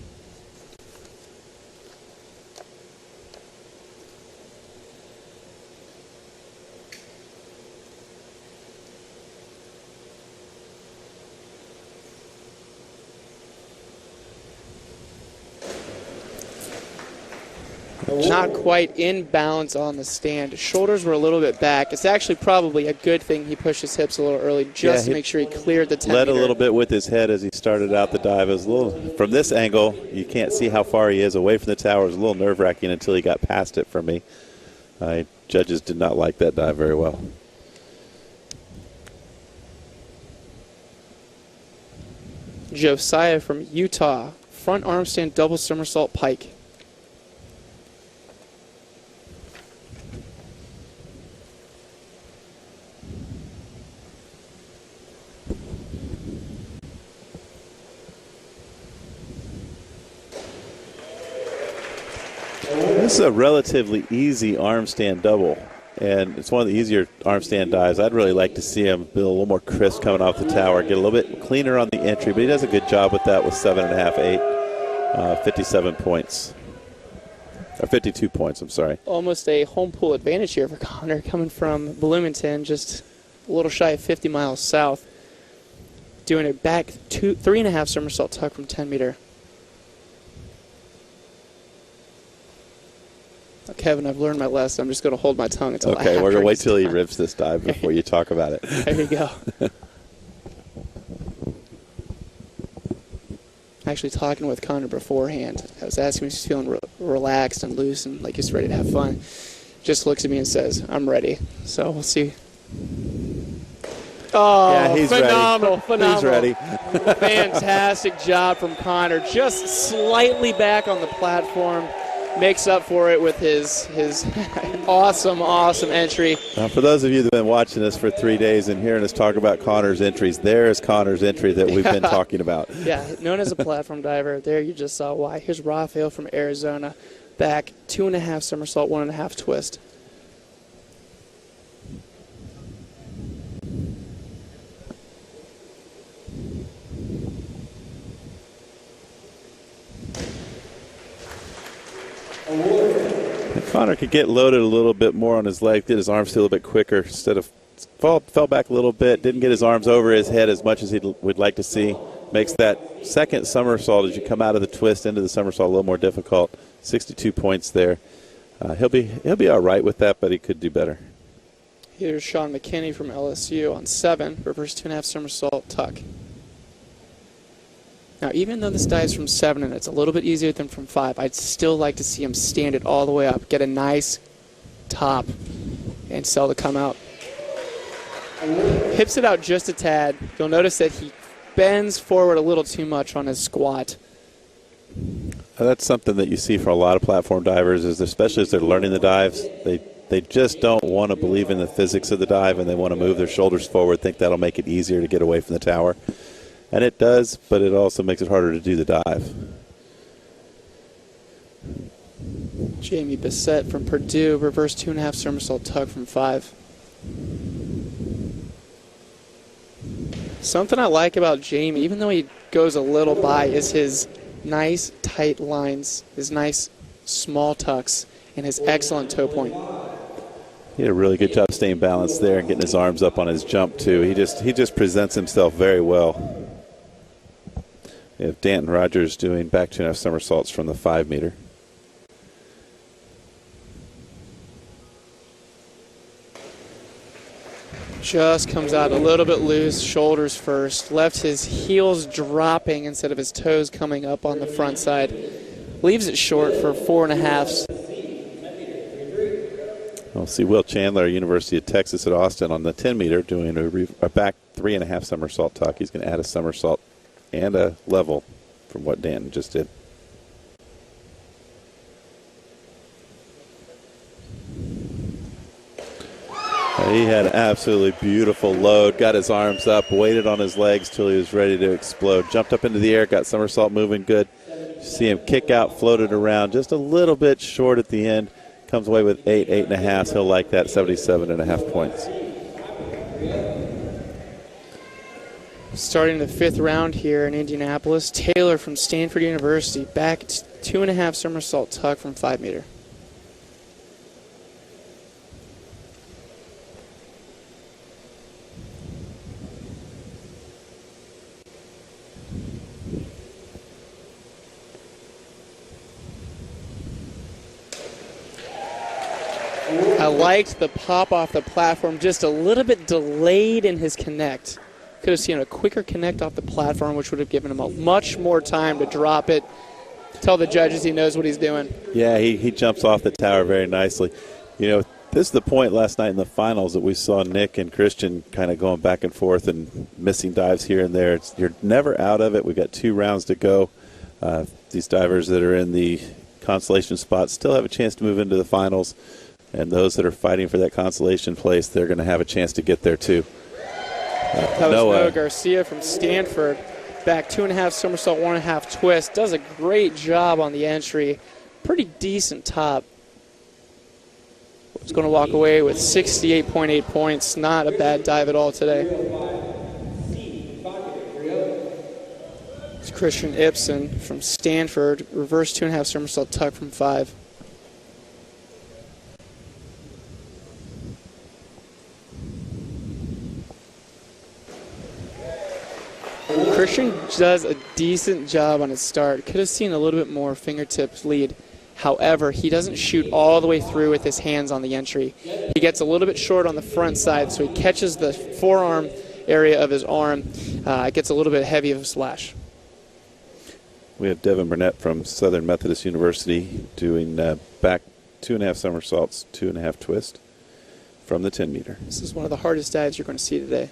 Not quite in balance on the stand. Shoulders were a little bit back. It's actually probably a good thing he pushed his hips a little early just to make sure he cleared the 10 led meter. a little bit with his head as he started out the dive. It was a little, from this angle, you can't see how far he is away from the tower. It was a little nerve-wracking until he got past it for me. Judges did not like that dive very well. Josiah from Utah, front arm stand double somersault pike. This is a relatively easy arm stand double, and it's one of the easier arm stand dives. I'd really like to see him build a little more crisp coming off the tower, get a little bit cleaner on the entry, but he does a good job with that with 7.5, 8, 57 points. Or 52 points, I'm sorry. Almost a home pool advantage here for Connor, coming from Bloomington, just a little shy of 50 miles south, doing a back 3.5 somersault tuck from 10 meter. Kevin, I've learned my lesson. I'm just going to hold my tongue until Okay, we're going to wait till he time. rips this dive before you talk about it. There you go. Actually, talking with Connor beforehand, I was asking him if he's feeling relaxed and loose and like he's ready to have fun. Just looks at me and says, I'm ready. So we'll see. Oh, yeah, he's phenomenal, ready. phenomenal. He's ready. Fantastic job from Connor. Just slightly back on the platform. Makes up for it with his awesome entry. For those of you that have been watching us for 3 days and hearing us talk about Connor's entries, there is Connor's entry that we've been talking about. Yeah, known as a platform diver. There you just saw why. Here's Rockhill from Arizona. Back 2.5 somersault, 1.5 twist. Connor could get loaded a little bit more on his leg, did his arms feel a bit quicker instead of fell back a little bit, didn't get his arms over his head as much as he would like to see. Makes that second somersault as you come out of the twist into the somersault a little more difficult. 62 points there. He'll be all right with that, but he could do better. Here's Sean McKinney from LSU on 7, reverse 2.5 somersault tuck. Now, even though this dive's from 7 and it's a little bit easier than from 5, I'd still like to see him stand it all the way up, get a nice top, and sell to come out. Hips it out just a tad. You'll notice that he bends forward a little too much on his squat. That's something that you see for a lot of platform divers, is especially as they're learning the dives, they just don't want to believe in the physics of the dive, and they want to move their shoulders forward, think that'll make it easier to get away from the tower. And it does, but it also makes it harder to do the dive. Jamie Bissett from Purdue, reverse 2.5 somersault tuck from 5. Something I like about Jamie, even though he goes a little by, is his nice tight lines, his nice small tucks, and his excellent toe point. He did a really good job staying balanced there and getting his arms up on his jump too. He just presents himself very well. We have Danton Rogers doing back 2.5 somersaults from the 5 meter. Just comes out a little bit loose, shoulders first. Left his heels dropping instead of his toes coming up on the front side. Leaves it short for 4.5s. We'll see Will Chandler, University of Texas at Austin, on the 10 meter doing a back 3.5 somersault tuck. He's going to add a somersault and a level from what Dan just did. He had an absolutely beautiful load, got his arms up, waited on his legs till he was ready to explode. Jumped up into the air, got somersault moving good. See him kick out, floated around, just a little bit short at the end. Comes away with 8.5. He'll like that, 77.5 points. Starting the 5th round here in Indianapolis, Taylor from Stanford University, back 2.5 somersault tuck from 5 meter. I liked the pop off the platform, just a little bit delayed in his connect. Could have seen a quicker connect off the platform, which would have given him a much more time to drop it. Tell the judges he knows what he's doing. Yeah, he jumps off the tower very nicely. You know, this is the point last night in the finals that we saw Nick and Christian kind of going back and forth and missing dives here and there. You're never out of it. We've got 2 rounds to go. These divers that are in the consolation spot still have a chance to move into the finals. And those that are fighting for that consolation place, they're going to have a chance to get there too. That was Noah Garcia from Stanford. Back 2.5 somersault, 1.5 twist. Does a great job on the entry. Pretty decent top. He's going to walk away with 68.8 points. Not a bad dive at all today. It's Christian Ibsen from Stanford. Reverse 2.5 somersault tuck from 5. Christian does a decent job on his start. Could have seen a little bit more fingertips lead. However, he doesn't shoot all the way through with his hands on the entry. He gets a little bit short on the front side, so he catches the forearm area of his arm. It gets a little bit heavy of a splash. We have Devin Burnett from Southern Methodist University doing back 2.5 somersaults, 2.5 twist from the 10 meter. This is one of the hardest dives you're going to see today.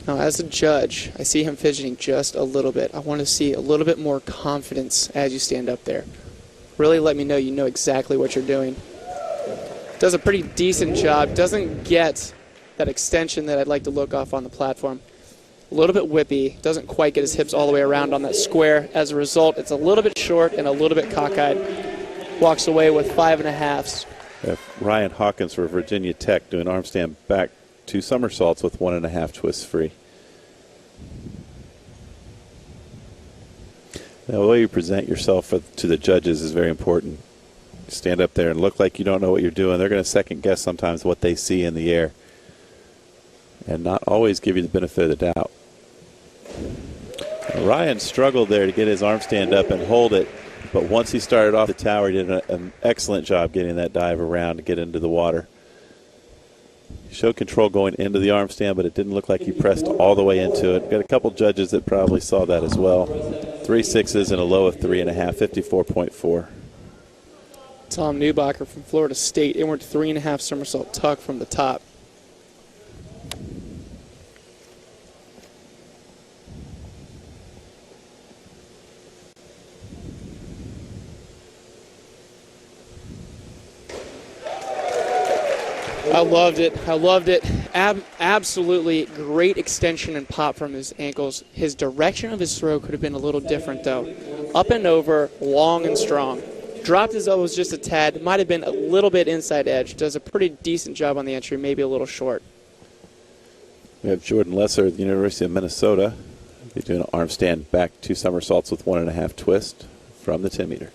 Now, as a judge, I see him fidgeting just a little bit. I want to see a little bit more confidence as you stand up there. Really let me know you know exactly what you're doing. Does a pretty decent job. Doesn't get that extension that I'd like to look off on the platform. A little bit whippy. Doesn't quite get his hips all the way around on that square. As a result, it's a little bit short and a little bit cockeyed. Walks away with 5.5s. Ryan Hawkins for Virginia Tech doing arm stand back 2 somersaults with 1.5 twists free. Now, the way you present yourself to the judges is very important. Stand up there and look like you don't know what you're doing. They're going to second guess sometimes what they see in the air and not always give you the benefit of the doubt. Ryan struggled there to get his arm stand up and hold it, but once he started off the tower, he did an excellent job getting that dive around to get into the water. He showed control going into the arm stand, but it didn't look like he pressed all the way into it. Got a couple judges that probably saw that as well. 3 6s and a low of 3.5, 54.4. Tom Newbacher from Florida State, inward 3.5 somersault tuck from the top. I loved it. I loved it. Absolutely great extension and pop from his ankles. His direction of his throw could have been a little different, though. Up and over, long and strong. Dropped his elbows just a tad. Might have been a little bit inside edge. Does a pretty decent job on the entry, maybe a little short. We have Jordan Lesser at the University of Minnesota. He's doing an arm stand back 2 somersaults with 1.5 twist from the 10 meter.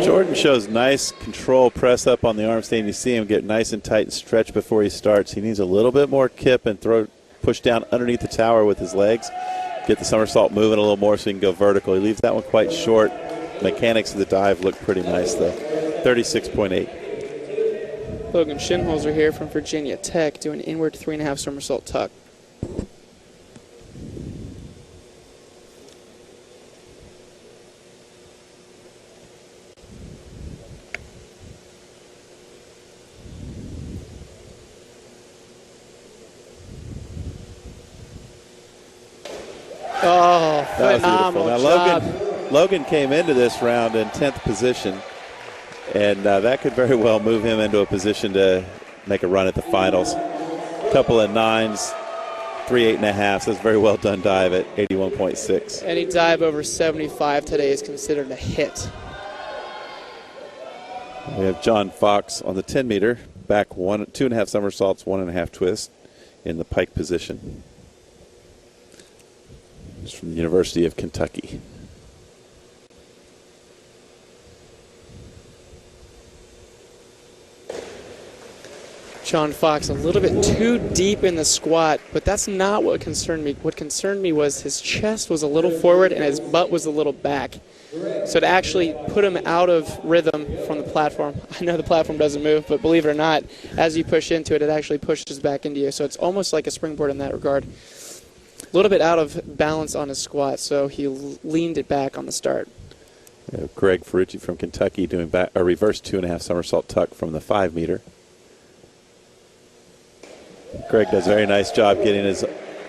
Jordan shows nice control press up on the arm stand. You see him get nice and tight and stretch before he starts. He needs a little bit more kip and push down underneath the tower with his legs. Get the somersault moving a little more so he can go vertical. He leaves that one quite short. Mechanics of the dive look pretty nice though. 36.8. Logan Schinholzer here from Virginia Tech doing inward 3.5 somersault tuck. Phenomenal Now, Logan came into this round in 10th position, and that could very well move him into a position to make a run at the finals. Couple of 9s, 3 8.5s. That's a very well done dive at 81.6. Any dive over 75 today is considered a hit. We have John Fox on the 10 meter, back 2.5 somersaults, 1.5 twist in the pike position. He's from the University of Kentucky. John Fox a little bit too deep in the squat, but that's not what concerned me. What concerned me was his chest was a little forward and his butt was a little back. So it actually put him out of rhythm from the platform. I know the platform doesn't move, but believe it or not, as you push into it, it actually pushes back into you. So it's almost like a springboard in that regard. A little bit out of balance on his squat, so he leaned it back on the start. Greg Ferrucci from Kentucky doing a reverse 2.5 somersault tuck from the 5 meter. Greg does a very nice job getting his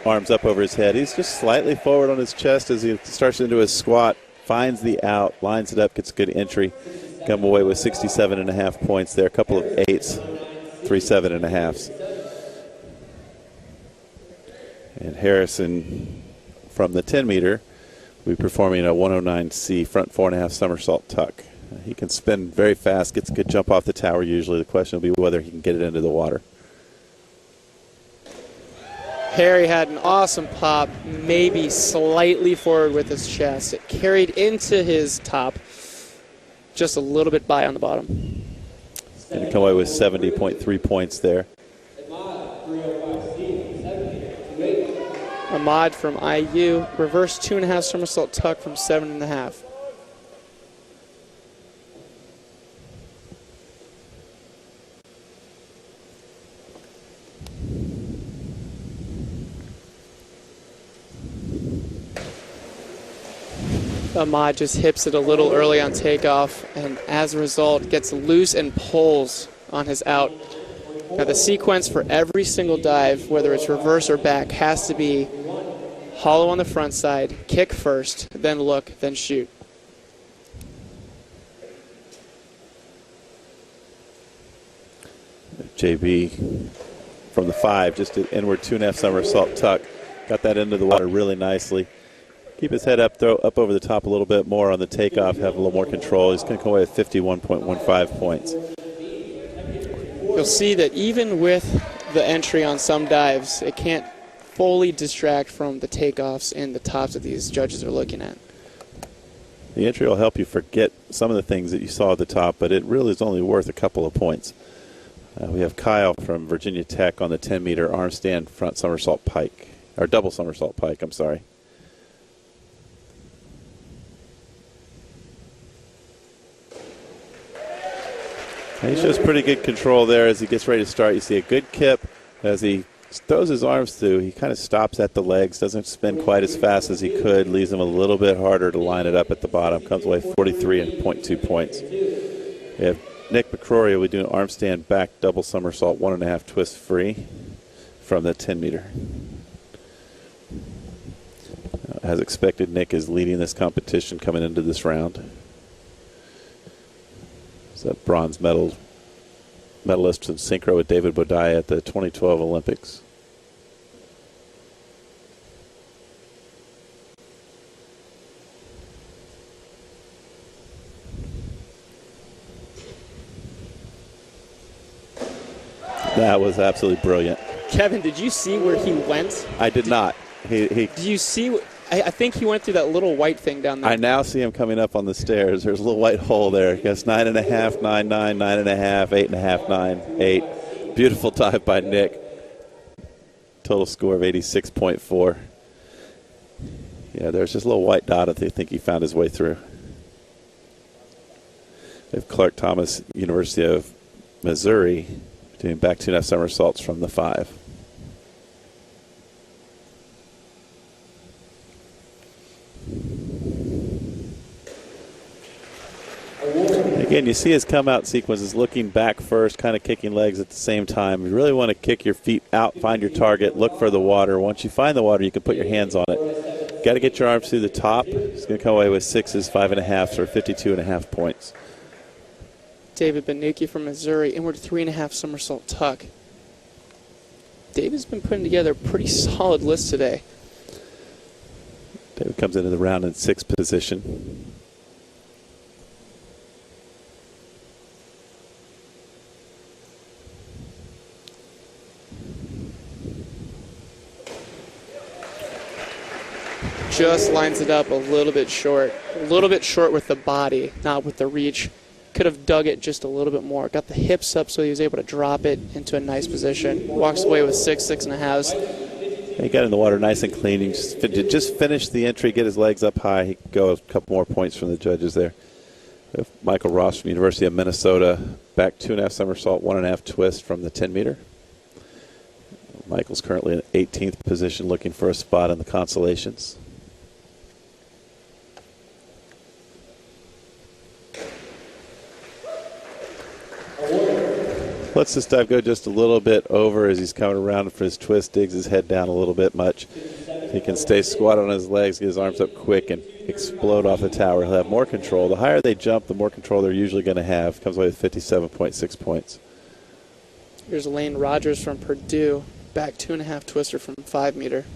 arms up over his head. He's just slightly forward on his chest as he starts into his squat, finds the out, lines it up, gets a good entry. Come away with 67.5 points there, a couple of 8s, 3 7.5s. And Harrison from the 10 meter will be performing a 109C front 4.5 somersault tuck. He can spin very fast, gets a good jump off the tower usually. The question will be whether he can get it into the water. Harry had an awesome pop, maybe slightly forward with his chest. It carried into his top, just a little bit by on the bottom. Going to come away with 70.3 points there. Ahmad from IU, reverse 2.5 somersault tuck from 7.5. Ahmad just hips it a little early on takeoff, and as a result gets loose and pulls on his out. Now the sequence for every single dive, whether it's reverse or back, has to be hollow on the front side, kick first, then look, then shoot. JB from the 5, just an inward 2.5 somersault tuck. Got that into the water really nicely. Keep his head up, throw up over the top a little bit more on the takeoff, have a little more control. He's going to come away with 51.15 points. You'll see that even with the entry on some dives, it can't fully distract from the takeoffs and the tops that these judges are looking at. The entry will help you forget some of the things that you saw at the top, but it really is only worth a couple of points. We have Kyle from Virginia Tech on the 10-meter arm stand front somersault pike, or double somersault pike, I'm sorry. He shows pretty good control there as he gets ready to start. You see a good kip as he throws his arms through. He kind of stops at the legs, doesn't spin quite as fast as he could, leaves him a little bit harder to line it up at the bottom. Comes away 43.2 points. We have Nick McCrory will be doing arm stand back double somersault 1.5 twist free from the 10 meter. As expected, Nick is leading this competition coming into this round. A bronze medalist in synchro with David Bodaya at the 2012 Olympics. That was absolutely brilliant. Kevin, did you see where he went? I did not. Did you see? I think he went through that little white thing down there. I now see him coming up on the stairs. There's a little white hole there. He goes 9.5, 9.9, 9.5, 8.5, 9, 8. Beautiful dive by Nick. Total score of 86.4. Yeah, there's just a little white dot. I think he found his way through. We have Clark Thomas, University of Missouri, doing back 2.5 somersaults from the 5. Again, you see his come-out sequence is looking back first, kind of kicking legs at the same time. You really want to kick your feet out, find your target, look for the water. Once you find the water, you can put your hands on it. got to get your arms through the top. He's going to come away with 6s, 5.5s, or 52.5 points. David Benucci from Missouri, inward 3.5 somersault tuck. David's been putting together a pretty solid list today. David comes into the round in 6th position. Just lines it up a little bit short. A little bit short with the body, not with the reach. Could have dug it just a little bit more. Got the hips up so he was able to drop it into a nice position. Walks away with 6, 6.5. He got in the water nice and clean. He just finished the entry, get his legs up high. He could go a couple more points from the judges there. Michael Ross from University of Minnesota, back 2.5 somersault, 1.5 twist from the 10-meter. Michael's currently in 18th position, looking for a spot in the consolations. Lets this dive go just a little bit over as he's coming around for his twist, digs his head down a little bit much. He can stay squat on his legs, get his arms up quick, and explode off the tower. He'll have more control. The higher they jump, the more control they're usually going to have. Comes away with 57.6 points. Here's Lane Rogers from Purdue, back 2.5 twister from 5 meter.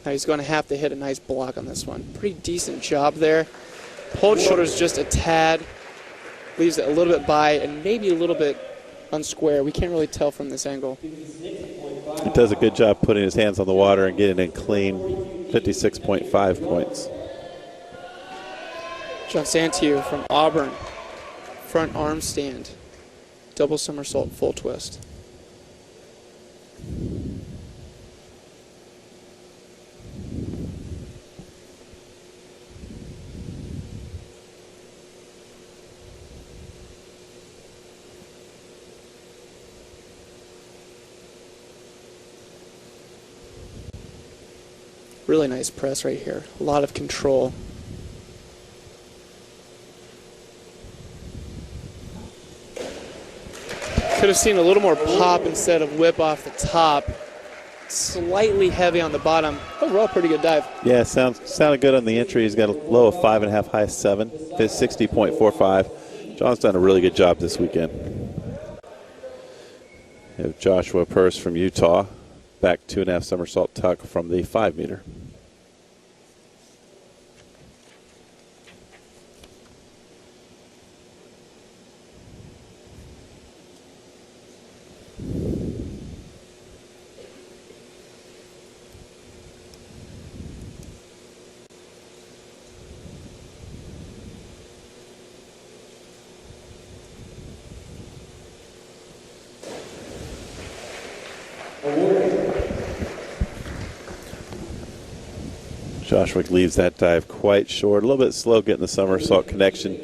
Now he's going to have to hit a nice block on this one. Pretty decent job there. Pulled shoulders just a tad. Leaves it a little bit by and maybe a little bit unsquare. We can't really tell from this angle. He does a good job putting his hands on the water and getting it clean. 56.5 points. John Santiu from Auburn, front arm stand, double somersault, full twist. Really nice press right here. A lot of control. Could have seen a little more pop instead of whip off the top. Slightly heavy on the bottom. Overall, pretty good dive. Yeah, sounded good on the entry. He's got a low of 5.5, high 7, 60.45. John's done a really good job this weekend. We have Joshua Purse from Utah, back 2.5 somersault tuck from the 5 meter. Joshua leaves that dive quite short. A little bit slow getting the somersault connection.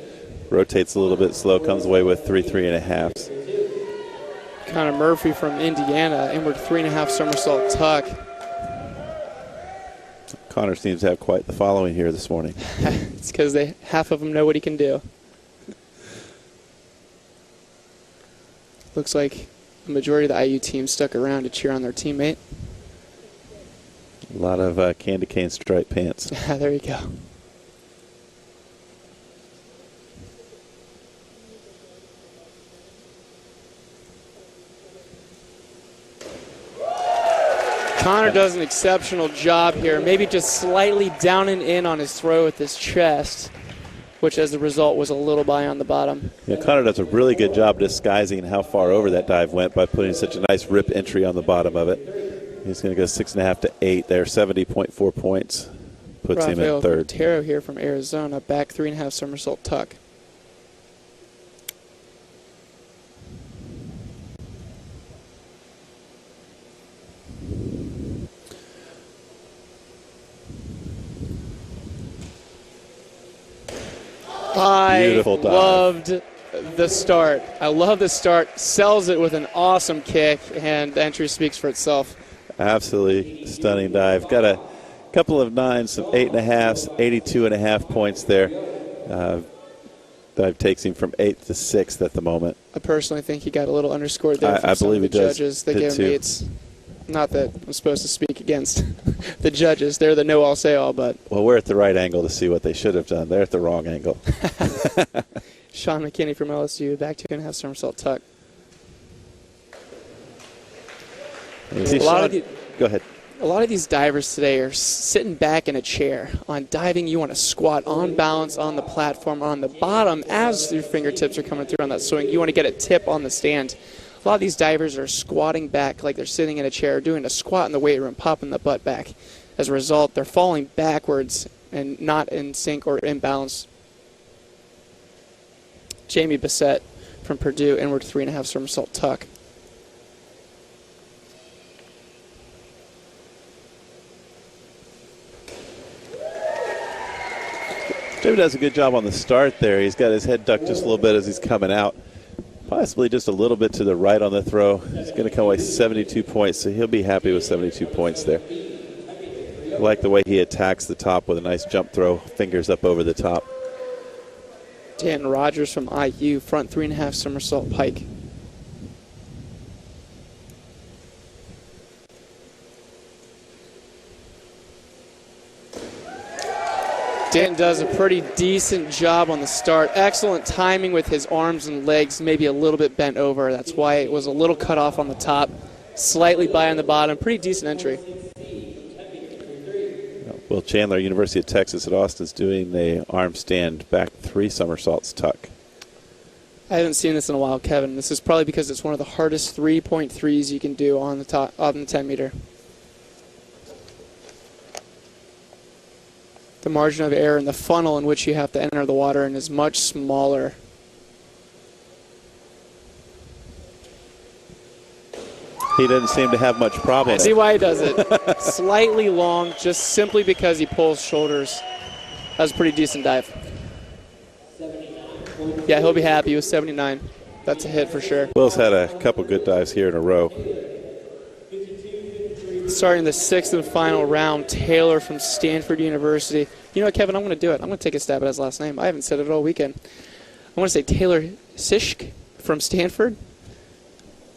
Rotates a little bit slow. Comes away with 3.5s. Connor Murphy from Indiana, inward 3.5 somersault tuck. Connor seems to have quite the following here this morning. It's because half of them know what he can do. Looks like the majority of the IU team stuck around to cheer on their teammate. A lot of candy cane striped pants. There you go. Connor does an exceptional job here. Maybe just slightly down and in on his throw with his chest, which as a result was a little by on the bottom. Yeah, Connor does a really good job disguising how far over that dive went by putting such a nice rip entry on the bottom of it. He's going to go 6.5 to 8 there, 70.4 points. Puts him in third. Taro here from Arizona, back 3.5 somersault tuck. Beautiful dive. Loved the start. I love the start. Sells it with an awesome kick, and the entry speaks for itself. Absolutely stunning dive. Got a couple of 9s, some 8.5s, 82.5 points there. Dive takes him from 8th to 6th at the moment. I personally think he got a little underscored there. I believe he does. Judges, they gave him 8s. Not that I'm supposed to speak against the judges. They're the know-all, say-all, but... Well, we're at the right angle to see what they should have done. They're at the wrong angle. Sean McKinney from LSU, back 2.5 somersault tuck. Go ahead. A lot of these divers today are sitting back in a chair. On diving, you want to squat on balance on the platform on the bottom as your fingertips are coming through on that swing. You want to get a tip on the stand. A lot of these divers are squatting back like they're sitting in a chair, doing a squat in the weight room, popping the butt back. As a result, they're falling backwards and not in sync or in balance. Jamie Bissett from Purdue, inward 3.5 somersault tuck. Jamie does a good job on the start there. He's got his head ducked just a little bit as he's coming out. Possibly just a little bit to the right on the throw. He's going to come away 72 points, so he'll be happy with 72 points there. I like the way he attacks the top with a nice jump throw, fingers up over the top. Dan Rogers from IU, front 3.5 somersault pike. Dan does a pretty decent job on the start. Excellent timing with his arms and legs, maybe a little bit bent over. That's why it was a little cut off on the top, slightly by on the bottom. Pretty decent entry. Will Chandler, University of Texas at Austin, is doing the arm stand back 3 somersaults tuck. I haven't seen this in a while, Kevin. This is probably because it's one of the hardest 3.3s you can do on the top of the 10 meter. The margin of error in the funnel in which you have to enter the water in is much smaller. He doesn't seem to have much problem. I see why he does it. Slightly long, just simply because he pulls shoulders. That was a pretty decent dive. Yeah, he'll be happy with 79. That's a hit for sure. Will's had a couple good dives here in a row. Starting the 6th and final round, Taylor from Stanford University. You know what, Kevin? I'm going to do it. I'm going to take a stab at his last name. I haven't said it all weekend. I want to say Taylor Sischk from Stanford.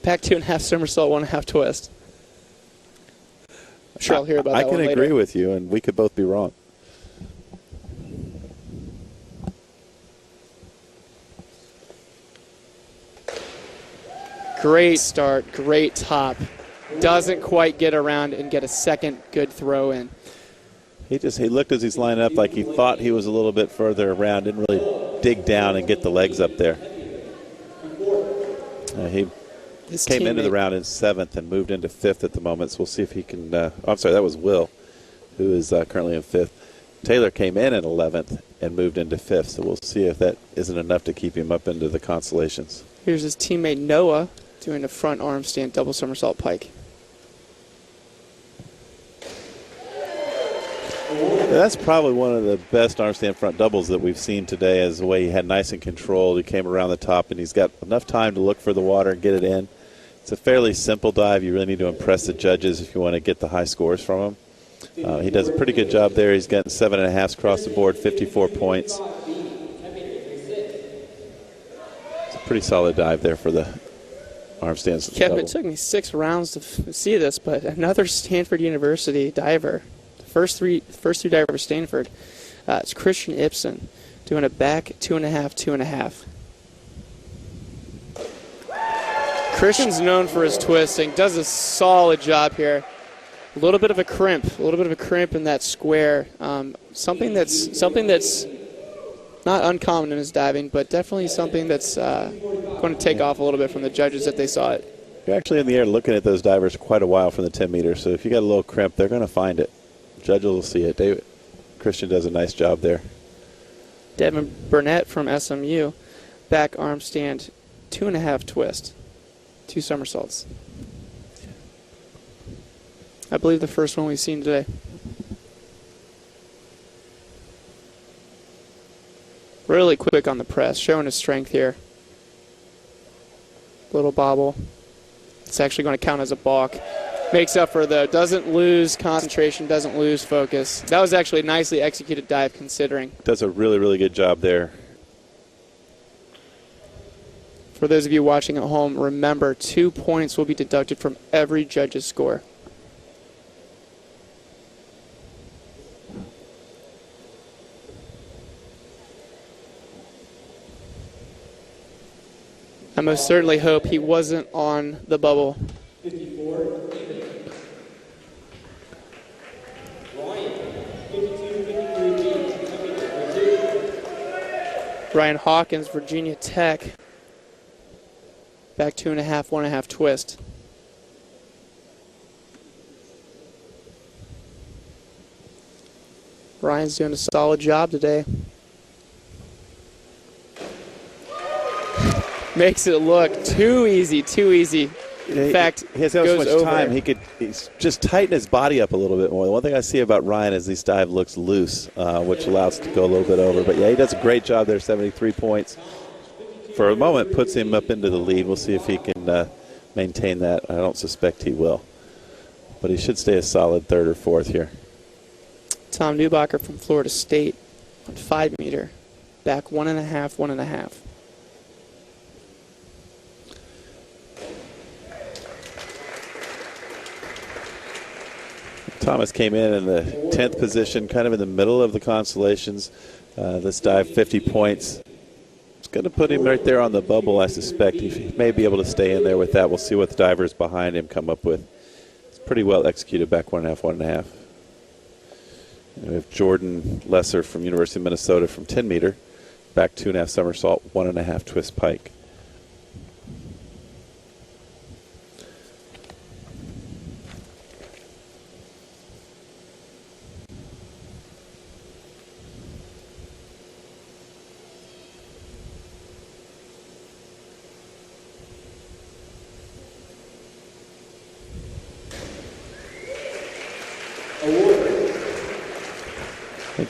Back 2.5 somersault, 1.5 twist. I'm sure I'll hear about that one later. I can agree with you, and we could both be wrong. Great start, great top. Doesn't quite get around and get a second good throw in. He looked as he's lining up like he thought he was a little bit further around, didn't really dig down and get the legs up there. He came into the round in 7th and moved into 5th at the moment, so we'll see if he can I'm sorry, that was Will, who is currently in 5th. Taylor came in 11th and moved into 5th, so we'll see if that isn't enough to keep him up into the consolations. Here's his teammate Noah doing a front arm stand double somersault pike. That's probably one of the best arm stand front doubles that we've seen today, is the way he had nice and controlled. He came around the top, and he's got enough time to look for the water and get it in. It's a fairly simple dive. You really need to impress the judges if you want to get the high scores from him. He does a pretty good job there. He's getting 7.5s across the board, 54 points. It's a pretty solid dive there for the arm stands. Kevin, it took me 6 rounds to see this, but another Stanford University diver. First three divers, Stanford. It's Christian Ibsen doing a back 2.5, 2.5. Christian's known for his twisting. Does a solid job here. A little bit of a crimp in that square. Something that's not uncommon in his diving, but definitely something that's going to take off a little bit from the judges if they saw it. You're actually in the air looking at those divers quite a while from the 10 meters, so if you got a little crimp, they're going to find it. Judges will see it. Christian does a nice job there. Devin Burnett from SMU, back arm stand, 2.5 twist, 2 somersaults. I believe the first one we've seen today. Really quick on the press, showing his strength here. Little bobble. It's actually going to count as a balk. Makes up for the, doesn't lose concentration, doesn't lose focus. That was actually a nicely executed dive considering. Does a really, really good job there. For those of you watching at home, remember 2 points will be deducted from every judge's score. most certainly hope he wasn't on the bubble. 54, Ryan, 52-53 Ryan Hawkins, Virginia Tech. Back 2.5, 1.5 twist. Ryan's doing a solid job today. Makes it look too easy, too easy. In fact, he has so much over. time. He's just tighten his body up a little bit more. The one thing I see about Ryan is his dive looks loose, which allows it to go a little bit over. But yeah, he does a great job there, 73 points. For a moment, puts him up into the lead. We'll see if he can maintain that. I don't suspect he will. But he should stay a solid third or fourth here. Tom Newbacher from Florida State on 5 meter. Back 1.5, 1.5. Thomas came in the 10th position, kind of in the middle of the constellations. This dive, 50 points. It's going to put him right there on the bubble, I suspect. He may be able to stay in there with that. We'll see what the divers behind him come up with. It's pretty well executed, back 1.5, 1.5. And we have Jordan Lesser from University of Minnesota from 10 meter. Back 2.5 somersault, 1.5 twist pike.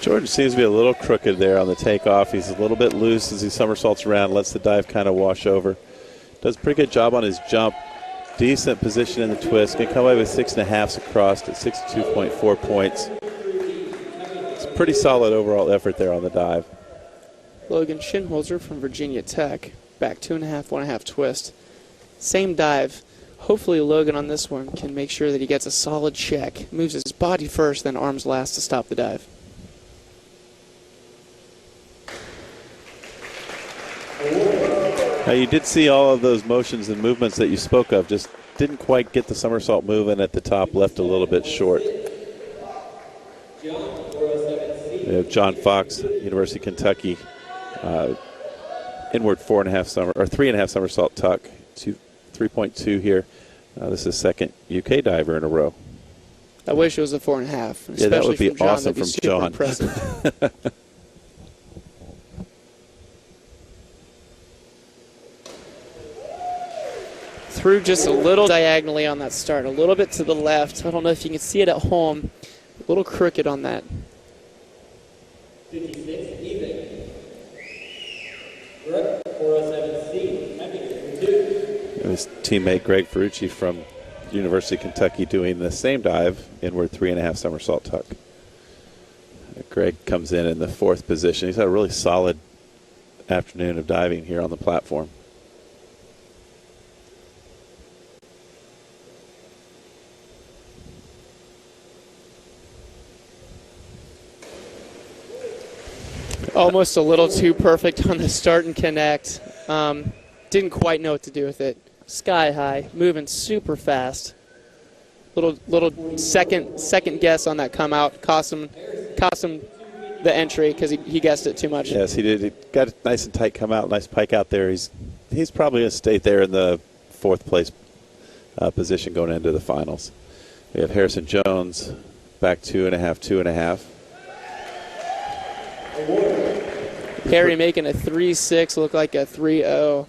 Jordan seems to be a little crooked there on the takeoff. He's a little bit loose as he somersaults around, lets the dive kind of wash over. Does a pretty good job on his jump. Decent position in the twist. Can come away with 6.5s across at 62.4 points. It's a pretty solid overall effort there on the dive. Logan Schinholzer from Virginia Tech. Back 2.5, 1.5 twist. Same dive. Hopefully Logan on this one can make sure that he gets a solid check. Moves his body first, then arms last to stop the dive. Now you did see all of those motions and movements that you spoke of, just didn't quite get the somersault moving at the top, left a little bit short. We have John Fox, University of Kentucky, inward 3.5 somersault tuck, 3.2 here. This is second UK diver in a row. I wish it was a 4.5. Yeah, that would be from John. awesome That'd be from super John. Impressive. Through just a little diagonally on that start, a little bit to the left. I don't know if you can see it at home. A little crooked on that. 56, even. Brooke, 407C, happy 2. His teammate Greg Ferrucci from University of Kentucky doing the same dive, inward 3.5 somersault tuck. Greg comes in the 4th position. He's had a really solid afternoon of diving here on the platform. Almost a little too perfect on the start and connect. Didn't quite know what to do with it. Sky high, moving super fast. Little second guess on that come out. Cost him the entry because he guessed it too much. Yes, he did. He got a nice and tight come out, nice pike out there. He's probably going to stay there in the 4th place position going into the finals. We have Harrison Jones back 2.5, 2.5. Harry making a 3.6 look like a 3.0.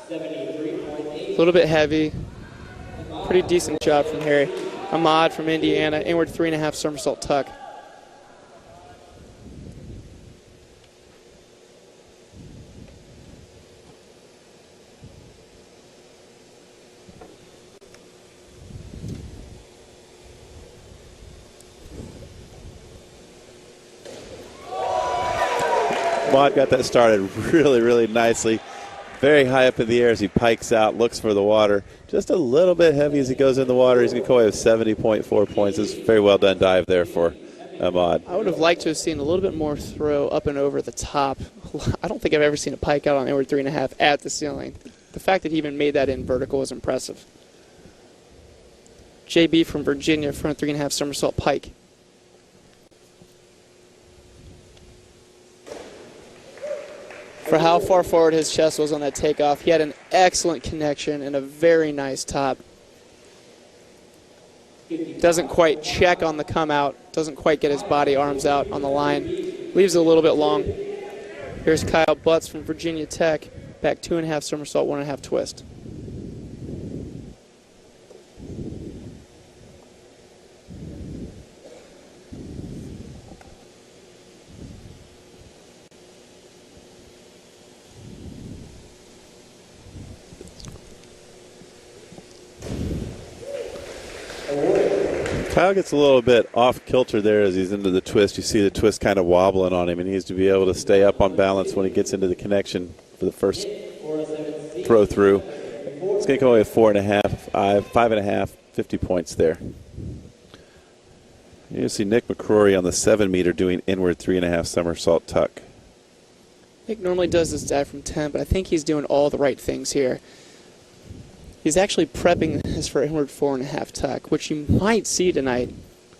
73.8. A little bit heavy. Pretty decent job from Harry. Ahmad from Indiana, inward 3.5 somersault tuck. Ahmad got that started really, really nicely. Very high up in the air as he pikes out, looks for the water. Just a little bit heavy as he goes in the water. He's going to go away with 70.4 points. It's a very well done dive there for Ahmad. I would have liked to have seen a little bit more throw up and over the top. A I don't think I've ever seen a pike out on inward 3.5 at the ceiling. The fact that he even made that in vertical was impressive. JB from Virginia, front 3.5 somersault pike. For how far forward his chest was on that takeoff, he had an excellent connection and a very nice top. Doesn't quite check on the come out, doesn't quite get his body arms out on the line. Leaves it a little bit long. Here's Kyle Butts from Virginia Tech, back 2.5 somersault, 1.5 twist. Kyle gets a little bit off kilter there as he's into the twist. You see the twist kind of wobbling on him, and he needs to be able to stay up on balance when he gets into the connection for the first throw through. It's going to go away with 4.5, 5.5, 50 points there. You see Nick McCrory on the 7-meter doing inward 3.5 somersault tuck. Nick normally does this dive from 10, but I think he's doing all the right things here. He's actually prepping this for inward 4.5 tuck, which you might see tonight.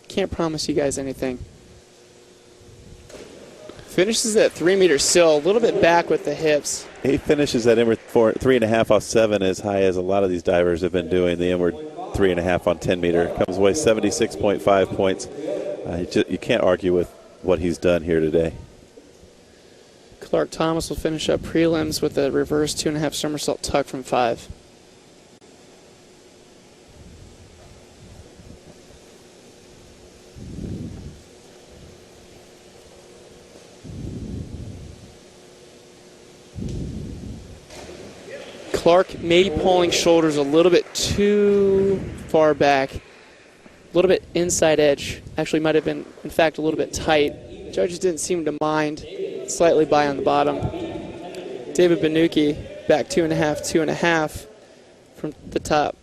Can't promise you guys anything. Finishes at 3 meters still, a little bit back with the hips. He finishes at inward 3.5 off 7 as high as a lot of these divers have been doing. The inward 3.5 on 10 meter comes away 76.5 points. You can't argue with what he's done here today. Clark Thomas will finish up prelims with a reverse 2.5 somersault tuck from 5. Clark maybe pulling shoulders a little bit too far back, a little bit inside edge. Actually might have been, in fact, a little bit tight. Judges didn't seem to mind. Slightly by on the bottom. David Benucci back 2.5 from the top.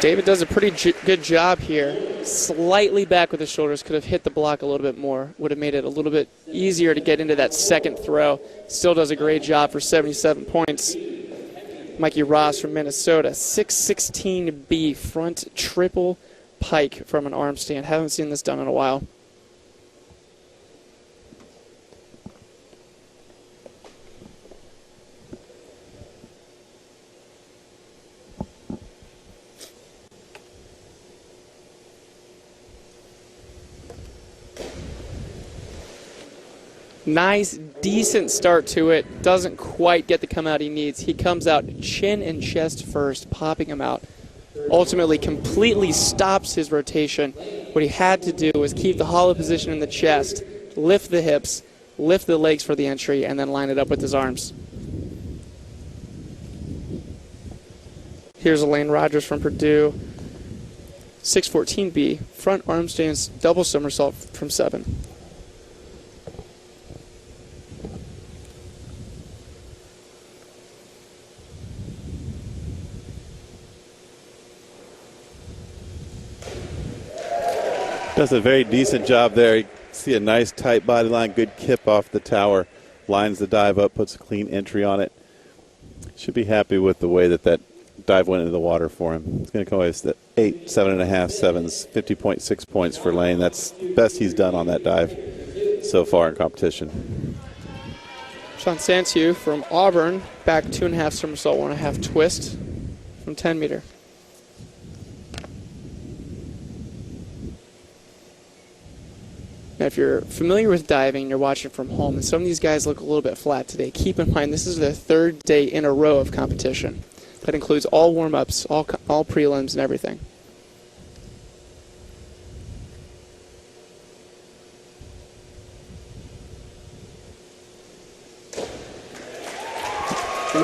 David does a pretty good job here. Slightly back with his shoulders. Could have hit the block a little bit more. Would have made it a little bit easier to get into that second throw. Still does a great job for 77 points. Mikey Ross from Minnesota. 616B front triple pike from an arm stand. Haven't seen this done in a while. Nice, decent start to it. Doesn't quite get the come out he needs. He comes out chin and chest first, popping him out. Ultimately, completely stops his rotation. What he had to do was keep the hollow position in the chest, lift the hips, lift the legs for the entry, and then line it up with his arms. Here's Elaine Rogers from Purdue. 614B, front arm stands, double somersault from 7. Does a very decent job there. You see a nice tight body line, good kip off the tower. Lines the dive up, puts a clean entry on it. Should be happy with the way that dive went into the water for him. It's going to come away with 8, 7.5, 7s, 50.6 points for Lane. That's the best he's done on that dive so far in competition. Sean Santiu from Auburn, back 2.5 somersault, 1.5 twist from 10 meter. Now, if you're familiar with diving, you're watching from home, and some of these guys look a little bit flat today. Keep in mind, this is their third day in a row of competition. That includes all warm-ups, all prelims, and everything.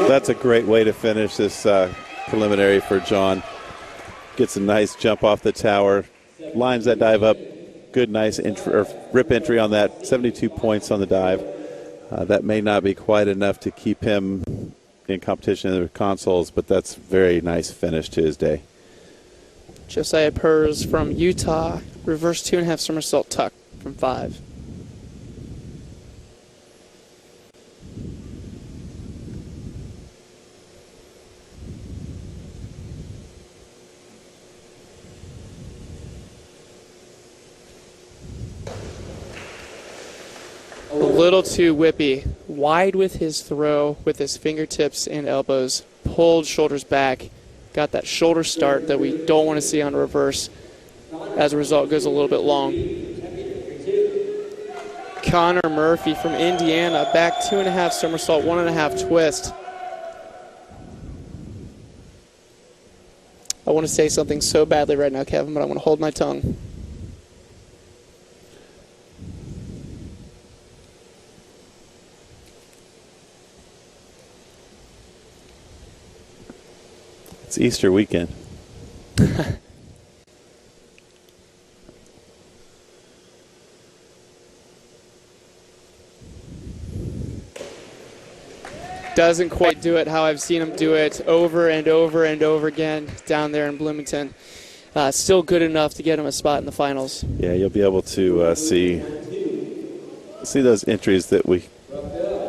That's a great way to finish this preliminary for John. Gets a nice jump off the tower, lines that dive up. Good, nice rip entry on that. 72 points on the dive. That may not be quite enough to keep him in competition in the consoles, but that's a very nice finish to his day. Josiah Purrs from Utah, reverse 2.5 somersault tuck from 5. A little too whippy, wide with his throw, with his fingertips and elbows, pulled shoulders back, got that shoulder start that we don't want to see on reverse. As a result, goes a little bit long. Connor Murphy from Indiana, back 2.5 somersault, 1.5 twist. I want to say something so badly right now, Kevin, but I'm going to hold my tongue. It's Easter weekend. Doesn't quite do it how I've seen him do it over and over and over again down there in Bloomington. Still good enough to get him a spot in the finals. Yeah, you'll be able to see those entries that we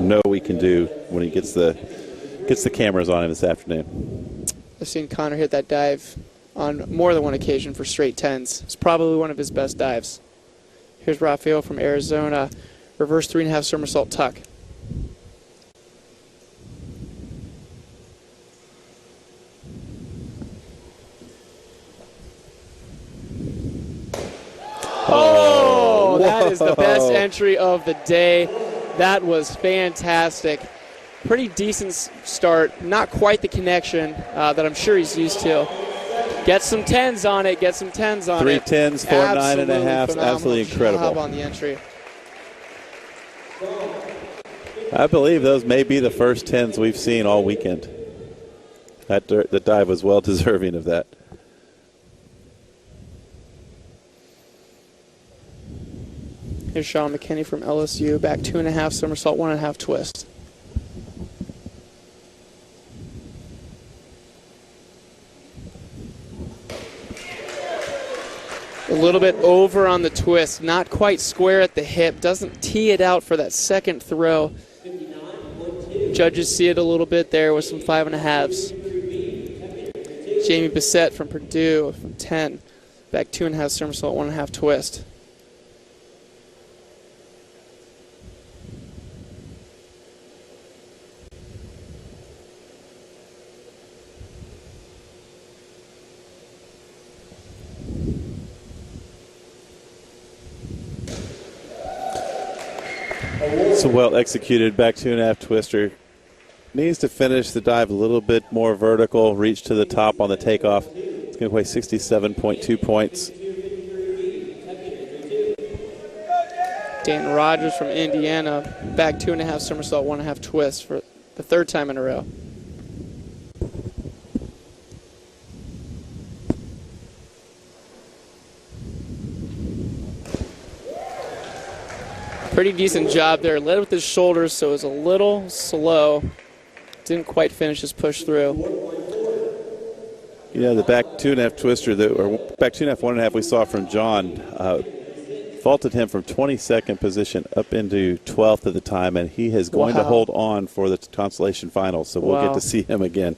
know we can do when he gets the cameras on him this afternoon. I've seen Connor hit that dive on more than one occasion for straight 10s. It's probably one of his best dives. Here's Rockhill from Arizona, reverse 3.5 somersault tuck. Oh, that is the best entry of the day. That was fantastic. Pretty decent start. Not quite the connection that I'm sure he's used to. Get some 10s on it. Get some 10s on it. 3 10s, 4 9.5s. Absolutely incredible. Job on the entry. I believe those may be the first 10s we've seen all weekend. The dive was well deserving of that. Here's Sean McKinney from LSU, back 2.5 somersault, 1.5 twist. A little bit over on the twist, not quite square at the hip, doesn't tee it out for that second throw. Judges see it a little bit there with some 5.5s. Jamie Bissett from Purdue from 10, back 2.5 somersault, 1.5 twist. It's a well-executed back 2.5 twister. Needs to finish the dive a little bit more vertical, reach to the top on the takeoff. It's going to weigh 67.2 points. Dan Rogers from Indiana, back 2.5 somersault, 1.5 twist for the third time in a row. Pretty decent job there. Led with his shoulders, so it was a little slow. Didn't quite finish his push through. You know, the back 2.5 twister, or back 2.5, 1.5 we saw from John, vaulted him from 22nd position up into 12th at the time, and he is going to hold on for the consolation final, so we'll get to see him again.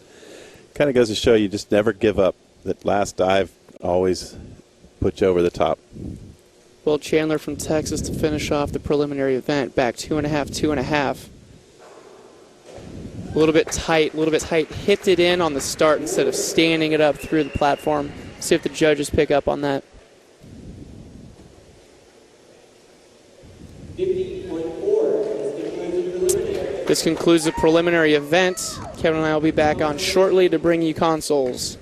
Kind of goes to show you just never give up. That last dive always puts you over the top. Will Chandler from Texas to finish off the preliminary event, back 2.5, 2.5. A little bit tight, Hit it in on the start instead of standing it up through the platform. See if the judges pick up on that. 50.4. This concludes the preliminary event. Kevin and I will be back on shortly to bring you consoles.